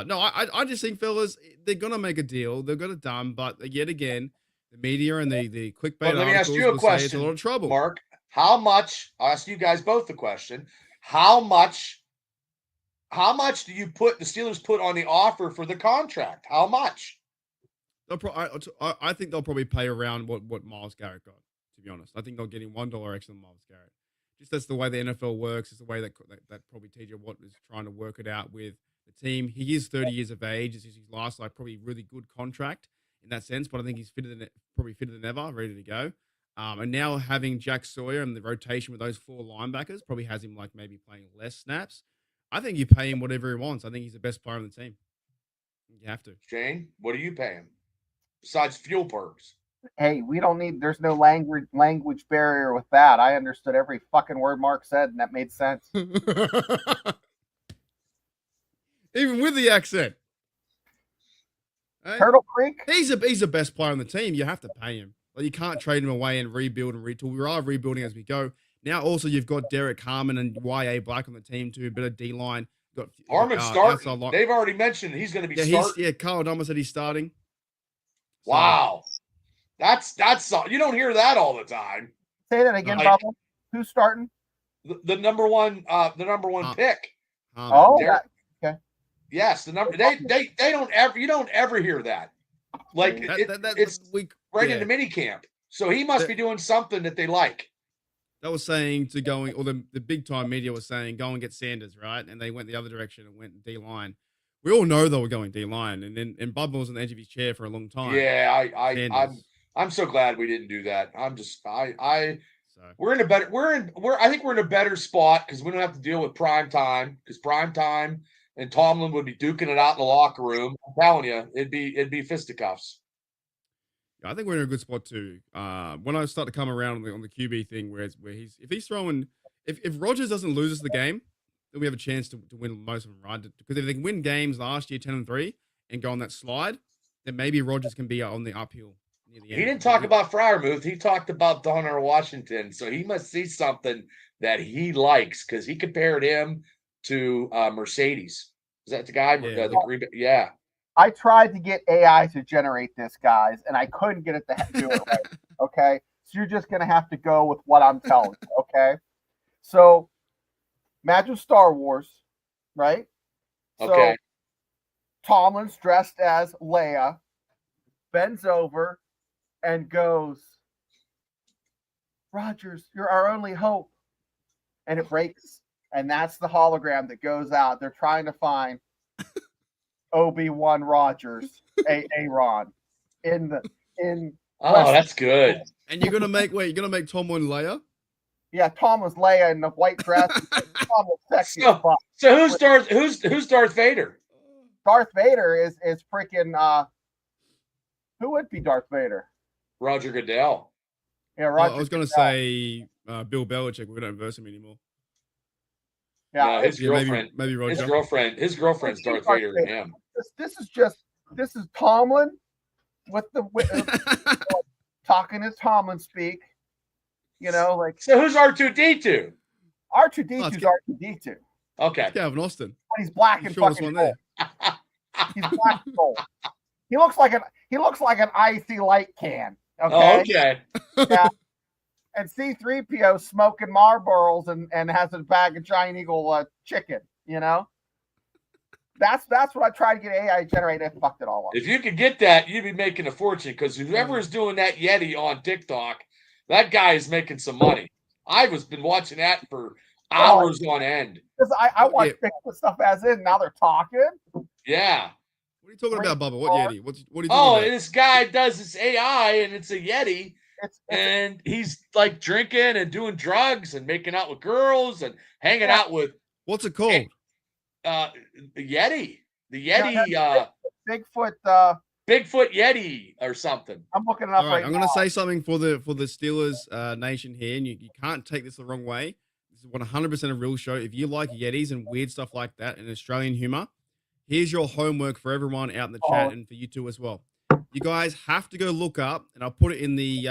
No, I just think, fellas, they're gonna make a deal. They've got it done, but yet again, the media and the clickbait let me ask you a question, it's a lot of trouble. Mark. How much? I'll ask you guys both the question. How much do you put the Steelers put on the offer for the contract? How much? I think they'll probably pay around what Myles Garrett got. To be honest, I think they'll get him $1 extra than Myles Garrett. Just that's the way the NFL works. It's the way that probably TJ Watt is trying to work it out with the team. He is 30 years of age. This is his last, probably really good contract in that sense. But I think he's probably fitter than ever, ready to go. And now having Jack Sawyer and the rotation with those 4 linebackers probably has him maybe playing less snaps. I think you pay him whatever he wants. I think he's the best player on the team. You have to. Shane, what do you pay him besides fuel perks? Hey, there's no language barrier with that. I understood every fucking word Mark said, and that made sense. Even with the accent. Hey? Turtle Creek? He's the best player on the team. You have to pay him. You can't trade him away and rebuild and retool. We are rebuilding as we go. Now also you've got Derek Harmon and Y.A. Black on the team too, a bit of D-line. Harmon starting. They've already mentioned he's going to be starting. Carl Dama said he's starting. Wow. That's you don't hear that all the time. Say that again, Bubba. Who's starting? The number one pick. Okay. Yes, the number they don't ever you don't ever hear that. It's right into minicamp. So he must be doing something that they like. That was saying to going, or the big time media was saying, go and get Sanders, right? And they went the other direction and went D-line. We all know they were going D-line, and Bubba was on the edge of his chair for a long time. Yeah, I'm so glad we didn't do that. We're in a better I think we're in a better spot because we don't have to deal with prime time because prime time and Tomlin would be duking it out in the locker room. I'm telling you, it'd be fisticuffs. I think we're in a good spot too. When I start to come around on the QB thing, where if he's throwing if Rodgers doesn't lose us the game, then we have a chance to win most of them, right? Because if they can win games last year 10-3 and go on that slide, then maybe Rodgers can be on the uphill near the end. He didn't talk about Freiermuth. He talked about Donner Washington. So he must see something that he likes because he compared him to Mercedes. Is that the guy? Yeah. I tried to get AI to generate this, guys, and I couldn't get it to do it right. Okay, so you're just gonna have to go with what I'm telling you. Okay, so imagine Star Wars, right? Okay. So Tomlin's dressed as Leia, bends over, and goes, "Rogers, you're our only hope," and it breaks, and that's the hologram that goes out. They're trying to find Obi-Wan Rogers, Aaron, Oh, that's good. And you're gonna make Tomlin Leia? Yeah, Tom was Leia in the white dress. Tom was sexy as fuck. So who's Darth Vader? Darth Vader is freaking who would be Darth Vader? Roger Goodell. Yeah, Roger. I was gonna say Bill Belichick. We don't verse him anymore. Yeah, no, his girlfriend. Maybe Roger. His girlfriend's Darth Vader than him. This is Tomlin with talking as Tomlin speak. You know, like so. Who's R2D2? R2D2 is R2D2. Okay. Gavin Austin. But he's black and fucking gold. He's black and gold. He looks like an icy light can. Okay. Oh, okay. Yeah. And C-3PO smoking Marlboros and has a bag of Giant Eagle chicken. You know. That's what I tried to get AI generated and fucked it all up. If you could get that, you'd be making a fortune because whoever is doing that Yeti on TikTok, that guy is making some money. I've been watching that for hours on end. Because I watch Bigfoot stuff as in. Now they're talking. Yeah. What are you talking about, Bubba? What Yeti? What are you talking about? This guy does this AI and it's a Yeti. And he's like drinking and doing drugs and making out with girls and hanging out with. What's it called? The Yeti. The Yeti. Bigfoot. Bigfoot Yeti or something. I'm looking it up right now. I'm going to say something for the Steelers nation here, and you can't take this the wrong way. This is 100% a real show. If you like Yetis and weird stuff like that and Australian humor, here's your homework for everyone out in the chat and for you two as well. You guys have to go look up, and I'll put it in the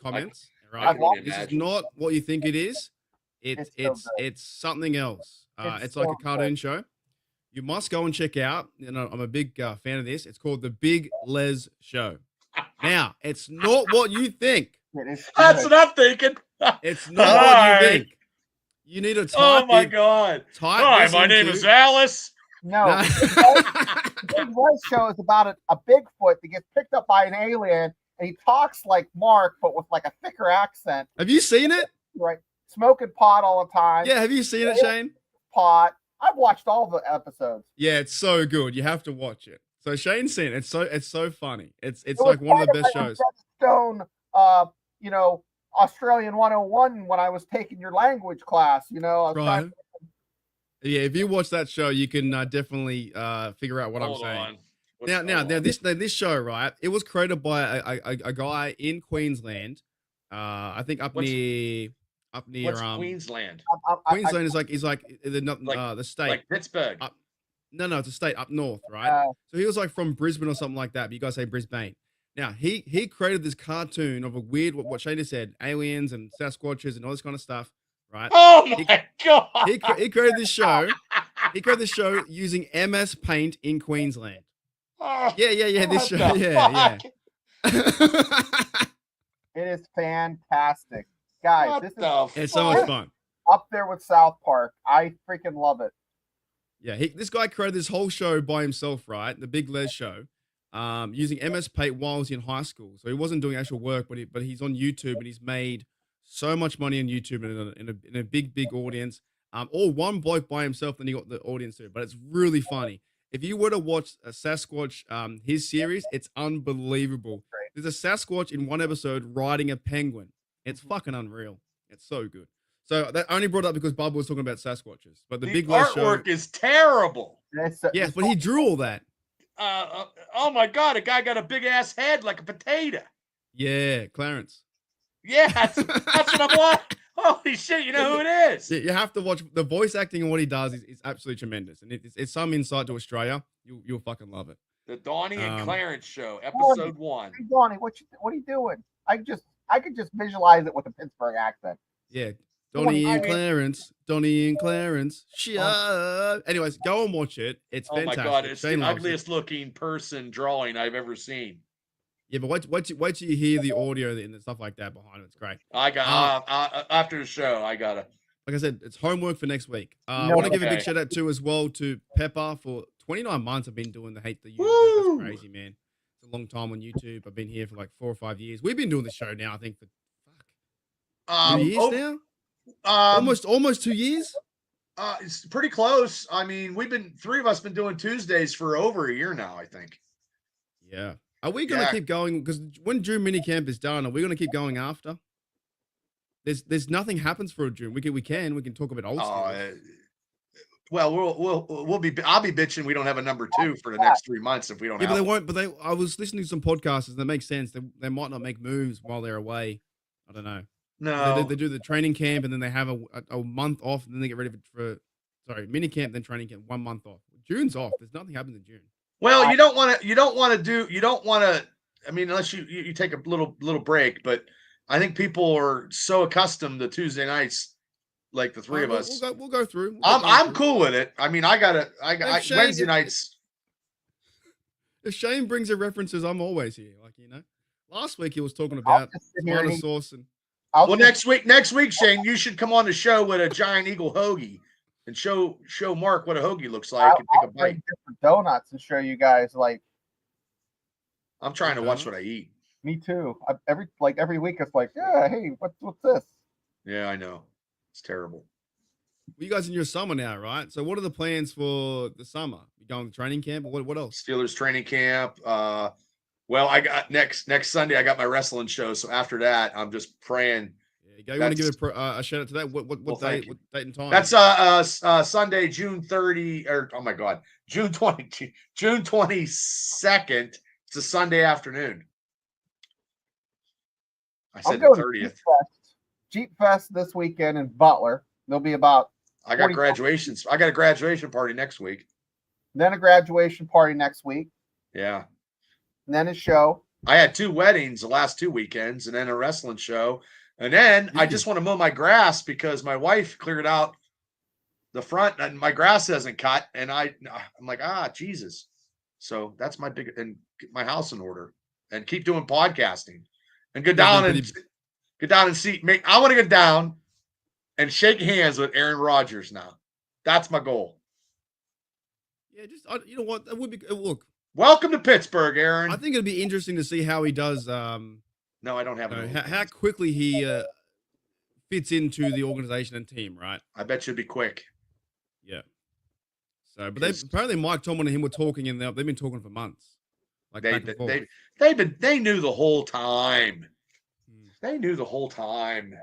comments. Right? This is not what you think it is. It's something else. It's like a cartoon show. You must go and check out. You know, I'm a big fan of this. It's called The Big Les Show. Now, it's not what you think. That's what I'm thinking. It's not what you think. You need to type. Oh my God! Hi, my name is Alice. No, the Big Les Show is about a Bigfoot that gets picked up by an alien, and he talks like Mark, but with like a thicker accent. Have you seen it? Right, smoking pot all the time. Yeah, have you seen it, Shane? Pot. I've watched all the episodes. Yeah, it's so good. You have to watch it. So Shane's seen it. It's so funny. It's like one of the best shows. Stone, Australian 101 when I was taking your language class. You know, right. Yeah, if you watch that show, you can definitely figure out what I'm saying. Now, this show, right? It was created by a guy in Queensland. I think up near. What's Queensland? Queensland is like the state. Like Pittsburgh. No, it's a state up north, right? So he was like from Brisbane or something like that, but you guys say Brisbane. Now, he created this cartoon of a weird, what Shane just said, aliens and Sasquatches and all this kind of stuff, right? Oh my God. He created this show. He created this show using MS Paint in Queensland. Oh, yeah, this show. Yeah. It is fantastic. Guys, it's so much fun. Up there with South Park. I freaking love it. Yeah, this guy created this whole show by himself, right? The Big Les Show, using MS Paint while he was in high school. So he wasn't doing actual work, but he's on YouTube and he's made so much money on YouTube in a big audience. Or one bloke by himself, then he got the audience too. But it's really funny. If you were to watch a Sasquatch, his series, it's unbelievable. There's a Sasquatch in one episode riding a penguin. It's fucking unreal. It's so good. So that only brought up because Bob was talking about Sasquatches. But the Big Les show is terrible. Yes, but he drew all that. Oh my God, a guy got a big ass head like a potato. Yeah, Clarence. Yeah, that's what I'm watching. Holy shit! You know who it is? You have to watch the voice acting and what he does is absolutely tremendous, and it's some insight to Australia. You'll fucking love it. The Donnie and Um, Clarence Show, episode 1. Hey, Donnie, what are you doing? I could just visualize it with a Pittsburgh accent. Yeah, Donnie and Clarence. Shut. Anyways, go and watch it. It's fantastic. Oh my god, it's Shane the loves ugliest looking person drawing I've ever seen. Yeah, but wait till you hear the audio and the stuff like that behind it. It's great. I got after the show. I gotta. Like I said, it's homework for next week. I want to give a big shout out too as well to Pepper for 29 months. I've been doing the Hate the YouTube. That's crazy, man. It's a long time on YouTube. I've been here for like 4 or 5 years. We've been doing this show now, I think, for 2 years now. Almost 2 years. It's pretty close. I mean, three of us been doing Tuesdays for over a year now, I think. Yeah. Are we going to keep going? Because when June minicamp is done, are we going to keep going after? There's nothing happens for a June. We can talk about old stuff. Well, we'll be. I'll be bitching. We don't have a number 2 for the next 3 months if we don't. Yeah, but they won't. But I was listening to some podcasts, and that makes sense. They might not make moves while they're away. I don't know. No, they do the training camp, and then they have a month off, and then they get ready for minicamp, then training camp, 1 month off. June's off. There's nothing happening in June. Well, you don't want to. I mean, unless you take a little break, but I think people are so accustomed to Tuesday nights, like the three of us. We'll go through. I'm cool with it. I mean, I got Wednesday nights. If Shane brings the references, I'm always here. Last week he was talking about Spinosaurus and. Next week, Shane, you should come on the show with a giant eagle hoagie. And show Mark what a hoagie looks like and take a bite. Different donuts and show you guys I'm trying to watch what I eat. Me too. Every week it's like, yeah, hey, what's this? Yeah, I know. It's terrible. You guys in your summer now, right? So what are the plans for the summer? You going to training camp? What else? Steelers training camp. Well, I got next Sunday. I got my wrestling show. So after that, I'm just praying. You want to give a shout out to that? What date? What date and time? That's Sunday, June 30, or oh my God, June 22nd. It's a Sunday afternoon. I said the 30th. Jeep Fest this weekend in Butler. There'll be about. I got graduations. I got a graduation party next week. Then a graduation party next week. Yeah. And then a show. I had 2 weddings the last 2 weekends, and then a wrestling show. And then I just want to mow my grass because my wife cleared out the front and my grass hasn't cut. And I'm like, Jesus. So that's my and get my house in order and keep doing podcasting and go down and see. I want to get down and shake hands with Aaron Rodgers now. That's my goal. Yeah, you know what? That would be look. Welcome to Pittsburgh, Aaron. I think it'd be interesting to see how he does. No, I don't have how quickly he fits into the organization and team, right? I bet you'd be quick. Yeah. So, but apparently Mike Tomlin and him were talking, and they've been talking for months. They knew the whole time. They knew the whole time.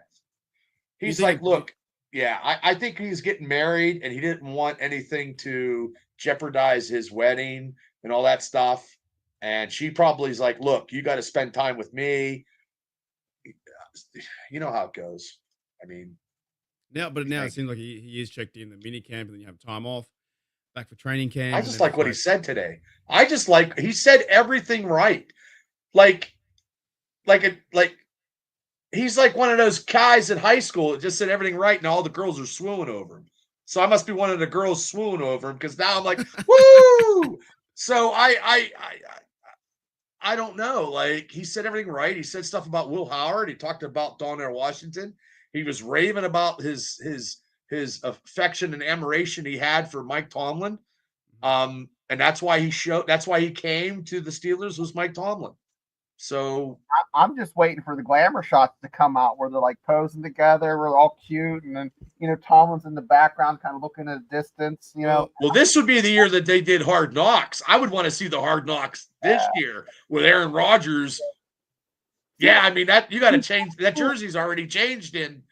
He's like, look, I think he's getting married, and he didn't want anything to jeopardize his wedding and all that stuff. And she probably is like, look, you got to spend time with me. You know how it goes. I mean, now it seems like he is checked in the mini camp, and then you have time off, back for training camp. I just like what he said today. He said everything right. He's like one of those guys in high school that just said everything right, and all the girls are swooning over him. So I must be one of the girls swooning over him because now I'm like, woo! So I don't know. He said everything right. He said stuff about Will Howard. He talked about Darnell Washington. He was raving about his affection and admiration he had for Mike Tomlin. And that's why he came to the Steelers was Mike Tomlin. So I'm just waiting for the glamour shots to come out where they're posing together, we're all cute, and then Tomlin's in the background kind of looking at a distance, Well, this would be the year that they did Hard Knocks. I would want to see the Hard Knocks this year with Aaron Rodgers. Yeah, I mean that you got to change that jersey's already changed in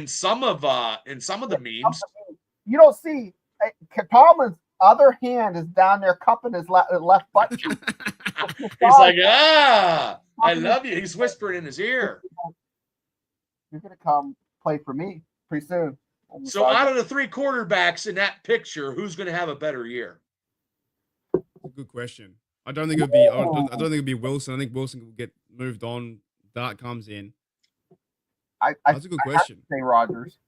some of the memes. You don't see Tomlin's other hand is down there cupping his left butt cheek. He's like, I love you. He's whispering in his ear. You're gonna come play for me pretty soon. So out of the 3 quarterbacks in that picture, who's going to have a better year? That's a good question. I don't think it would be. I don't think it'd be Wilson. I think Wilson will get moved on. Dart comes in. That's a good question. Say Rodgers.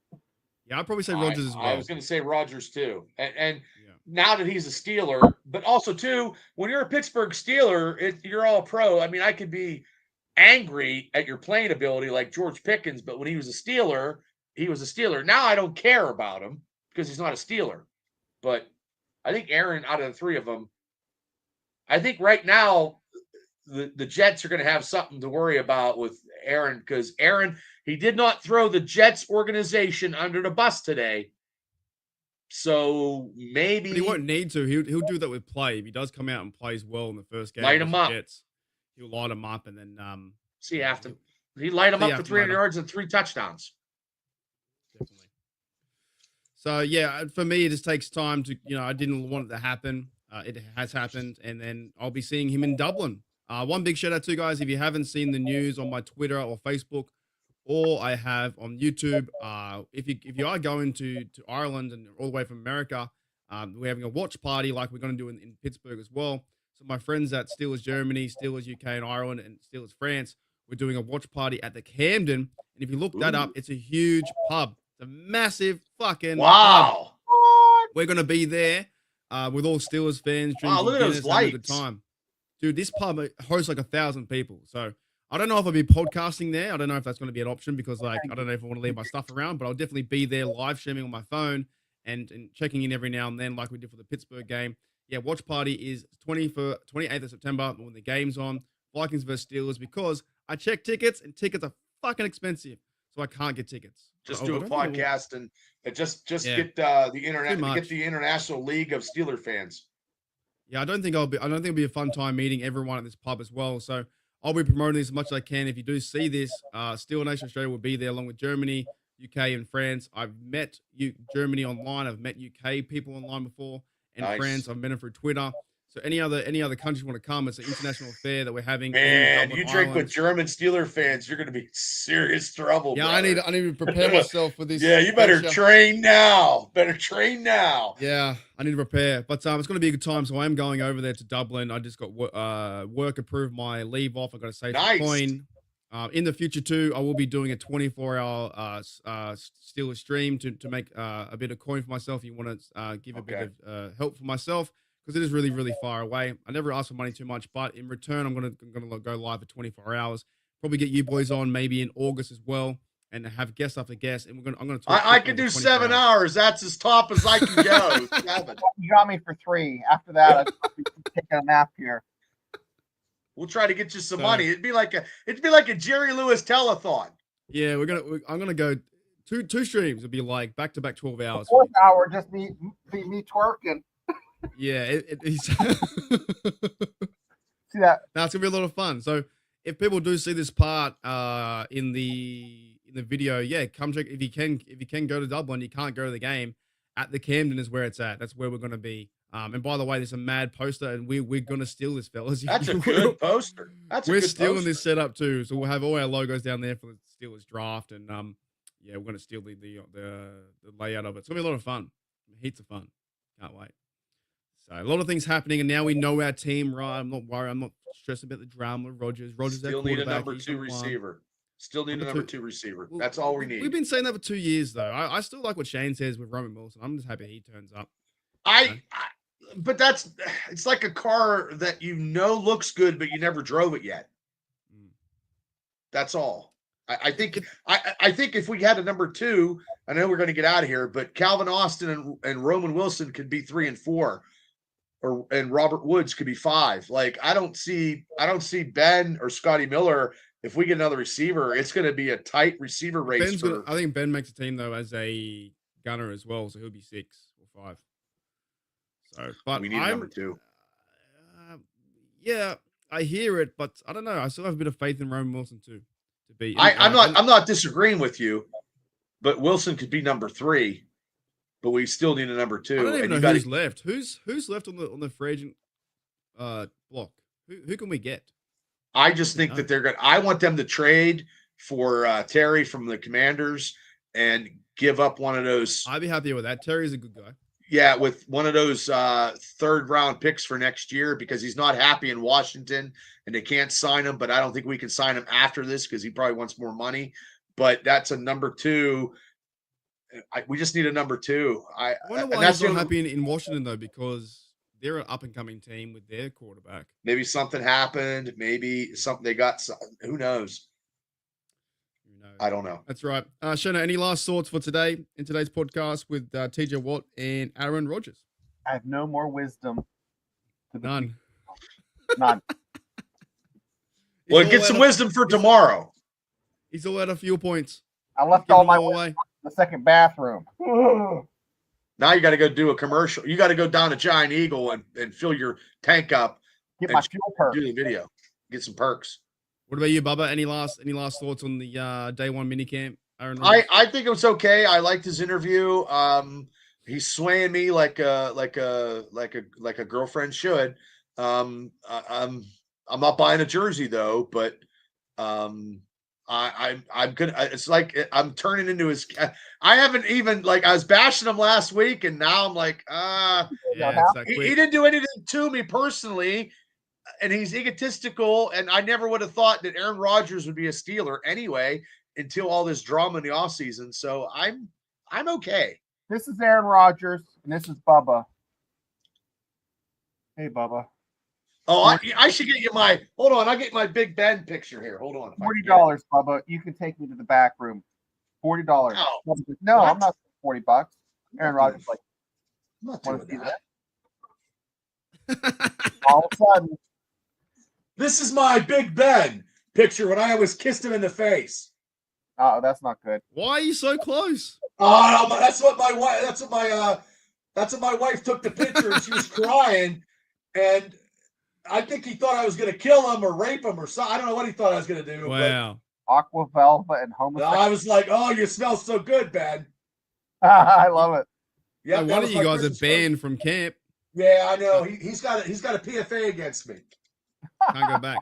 Yeah, I'd probably say Rodgers as well. I was going to say Rodgers too. And now that he's a Steeler, but also too, when you're a Pittsburgh Steeler, you're all pro. I mean, I could be angry at your playing ability like George Pickens, but when he was a Steeler, he was a Steeler. Now I don't care about him because he's not a Steeler. But I think Aaron, out of the 3 of them, I think right now the Jets are going to have something to worry about with Aaron, because Aaron, he did not throw the Jets organization under the bus today. So maybe but he won't need to. He'll do that with play. If he does come out and plays well in the first game, light him up. Jets, he'll light him up, and then see after he light him up for 300 yards and 3 touchdowns. Definitely. So yeah, for me, it just takes time to, I didn't want it to happen. It has happened, and then I'll be seeing him in Dublin. One big shout out to guys, if you haven't seen the news on my Twitter or Facebook, or I have on YouTube, if you are going to Ireland and all the way from America, we're having a watch party like we're going to do in Pittsburgh as well. So my friends at Steelers Germany, Steelers UK and Ireland, and Steelers France, we're doing a watch party at the Camden. And if you look that up, it's a huge pub. It's a massive fucking pub. We're going to be there with all Steelers fans, drinking Guinness, having a good time. Dude, this pub hosts like 1,000 people. So I don't know if I'll be podcasting there. I don't know if that's going to be an option because, I don't know if I want to leave my stuff around, but I'll definitely be there live streaming on my phone and checking in every now and then like we did for the Pittsburgh game. Yeah, watch party is 28th of September when the game's on. Vikings versus Steelers, because I check tickets and tickets are fucking expensive. So I can't get tickets. Just do a podcast and just get the internet, get the International League of Steeler fans. Yeah, I don't think it'll be a fun time meeting everyone at this pub as well. So I'll be promoting this as much as I can. If you do see this, Steel Nation Australia will be there along with Germany, UK, and France. I've met Germany online. I've met UK people online before, and France. I've met them through Twitter. So any other countries want to come, it's an international affair that we're having. Man, you drink with German Steeler fans, you're going to be in serious trouble. Yeah, brother. I need to prepare myself for this. Yeah, you better train now. Yeah, I need to prepare. But it's going to be a good time. So I am going over there to Dublin. I just got work approved my leave off. I got to save some coin. In the future too, I will be doing a 24-hour Steelers stream to make a bit of coin for myself. You want to give a bit of help for myself, because it is really, really far away. I never ask for money too much, but in return, I'm gonna go live for 24 hours. Probably get you boys on maybe in August as well, and have guest after guest. And I'm gonna talk. I can do 7 hours. That's as top as I can go. 7. You got me for 3. After that, I'll be taking a nap here. We'll try to get you some money. It'd be like a Jerry Lewis telethon. Yeah, I'm gonna go two streams. It'll be like back-to-back 12 hours. The 4th hour just be me twerking. Yeah, he's see that? Now it's gonna be a lot of fun. So if people do see this part in the video, yeah, come check. If you can go to Dublin, you can't go to the game. At the Camden is where it's at. That's where we're gonna be. And by the way, there's a mad poster, and we're gonna steal this, fellas. That's a good poster. We're stealing this setup too. So we'll have all our logos down there for the Steelers draft, and yeah, we're gonna steal the layout of it. It's gonna be a lot of fun. Heaps of fun. Can't wait. So a lot of things happening, and now we know our team, right? I'm not worried. I'm not stressed about the drama. Rodgers still need a number 2 receiver. Still need a number 2 receiver. That's all we need. We've been saying that for 2 years, though. I still like what Shane says with Roman Wilson. I'm just happy he turns up. But it's like a car that looks good, but you never drove it yet. That's all. I think if we had a number 2, I know we're going to get out of here, but Calvin Austin and Roman Wilson could be 3 and 4. And Robert Woods could be 5. Like I don't see Ben or Scotty Miller. If we get another receiver, it's going to be a tight receiver race. I think Ben makes a team though as a gunner as well, so he'll be 6 or 5. So, but we need number 2. Yeah, I hear it, but I don't know. I still have a bit of faith in Roman Wilson too. I'm not disagreeing with you, but Wilson could be number 3. But we still need a number 2. I don't even know who's left. Who's left on the free agent block? Who can we get? I just think that they're going. I want them to trade for Terry from the Commanders and give up one of those. I'd be happy with that. Terry's a good guy. Yeah, with one of those third round picks for next year because he's not happy in Washington and they can't sign him. But I don't think we can sign him after this because he probably wants more money. But that's a number 2. We just need a number 2. I wonder why he's not happy in Washington though, because they're an up and coming team with their quarterback. Maybe something happened. Maybe something they got. Who knows? I don't know. That's right. Shona, any last thoughts for today in today's podcast with TJ Watt and Aaron Rodgers? I have no more wisdom. None. None. Well, get some wisdom for tomorrow. He's all out of fuel points. I left all my wisdom in the second bathroom. Now you got to go do a commercial. You got to go down to Giant Eagle and fill your tank up. Get my fuel perks. Do the video. Get some perks. What about you, Bubba? Any last thoughts on the day one minicamp? I think it was okay. I liked his interview. He's swaying me like a girlfriend should. I'm not buying a jersey though, but I'm gonna. It's like I'm turning into his. I haven't even I was bashing him last week, and now I'm like, he didn't do anything to me personally. And he's egotistical, and I never would have thought that Aaron Rodgers would be a Steeler anyway until all this drama in the offseason. So I'm okay. This is Aaron Rodgers, and this is Bubba. Hey, Bubba. Oh, I should get you my – hold on. I'll get my Big Ben picture here. Hold on. $40, Bubba. You can take me to the back room. $40. No, I'm not $40. Aaron Rodgers like, I'm not doing that. All of a sudden. This is my Big Ben picture when I always kissed him in the face. Oh, that's not good. Why are you so close? Oh, that's what my wife. That's what my wife took the picture, and she was crying, and I think he thought I was going to kill him or rape him or something. I don't know what he thought I was going to do. Wow. Aqua Velva and homosexual. I was like, "Oh, you smell so good, Ben." I love it. Yeah, one of you guys are banned from camp. Yeah, I know. He's got a PFA against me. Can't go back.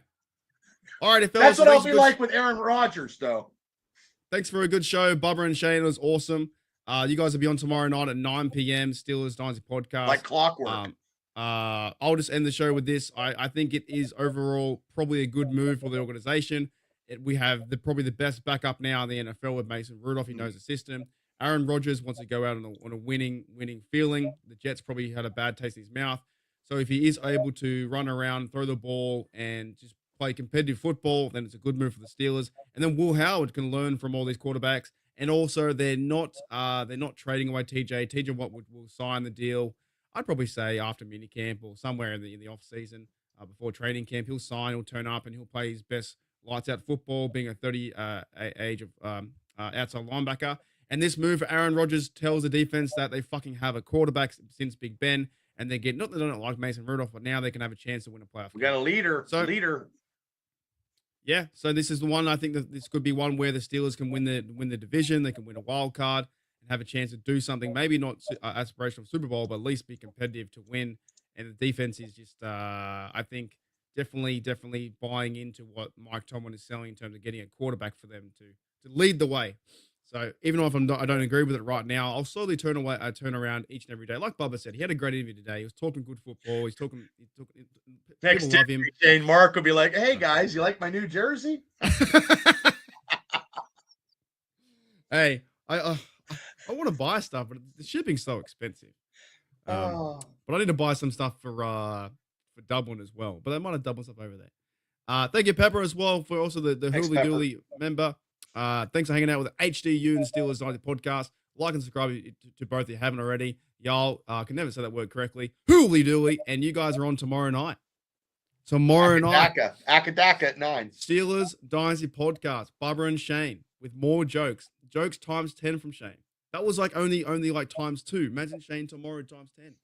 All right, that's what I'll be like with Aaron Rodgers, though. Thanks for a good show, Bubba and Shane. It was awesome. You guys will be on tomorrow night at 9 p.m. Steelers Dynasty podcast, like clockwork. I'll just end the show with this. I think it is overall probably a good move for the organization. We have probably the best backup now in the NFL with Mason Rudolph. He knows the system. Aaron Rodgers wants to go out on a winning feeling. The Jets probably had a bad taste in his mouth. So if he is able to run around, throw the ball, and just play competitive football, then it's a good move for the Steelers. And then Will Howard can learn from all these quarterbacks. And also, they're not trading away TJ. TJ Watt will sign the deal. I'd probably say after minicamp or somewhere in the off season, before training camp, he'll sign, he'll turn up, and he'll play his best lights out football, being a 30 age of outside linebacker. And this move for Aaron Rodgers tells the defense that they fucking have a quarterback since Big Ben. And they get, not that they don't like Mason Rudolph, but now they can have a chance to win a playoff game. We got a leader. Yeah, so this is the one. I think that this could be one where the Steelers can win the division. They can win a wild card and have a chance to do something. Maybe not aspirational Super Bowl, but at least be competitive to win. And the defense is just, I think, definitely buying into what Mike Tomlin is selling in terms of getting a quarterback for them to lead the way. So even though I don't agree with it right now, I'll slowly turn around each and every day. Like Bubba said, he had a great interview today. He was talking good football. He's talking. Next time, Shane Mark will be like, "Hey guys, you like my new jersey?" Hey, I want to buy stuff, but the shipping's so expensive. But I need to buy some stuff for Dublin as well. But they might have Dublin stuff over there. Thank you, Pepper, as well, for also the Hooly Dooley member. Thanks for hanging out with HDU and Steelers Dynasty podcast. Like and subscribe to both if you haven't already. Y'all can never say that word correctly. Hooly Dooley, and you guys are on tomorrow night. Akadaka at 9. Steelers Dynasty podcast. Bubba and Shane with more jokes. Jokes times 10 from Shane. That was like only like times 2. Imagine Shane tomorrow times 10.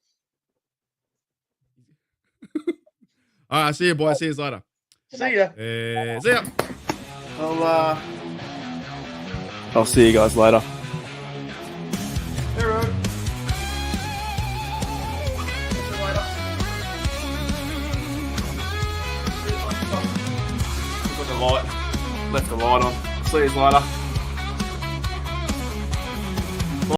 All right, see you, boys. See you later. See ya. See ya. I'll see you guys later. Hey, Rod. Left the light on. See you later.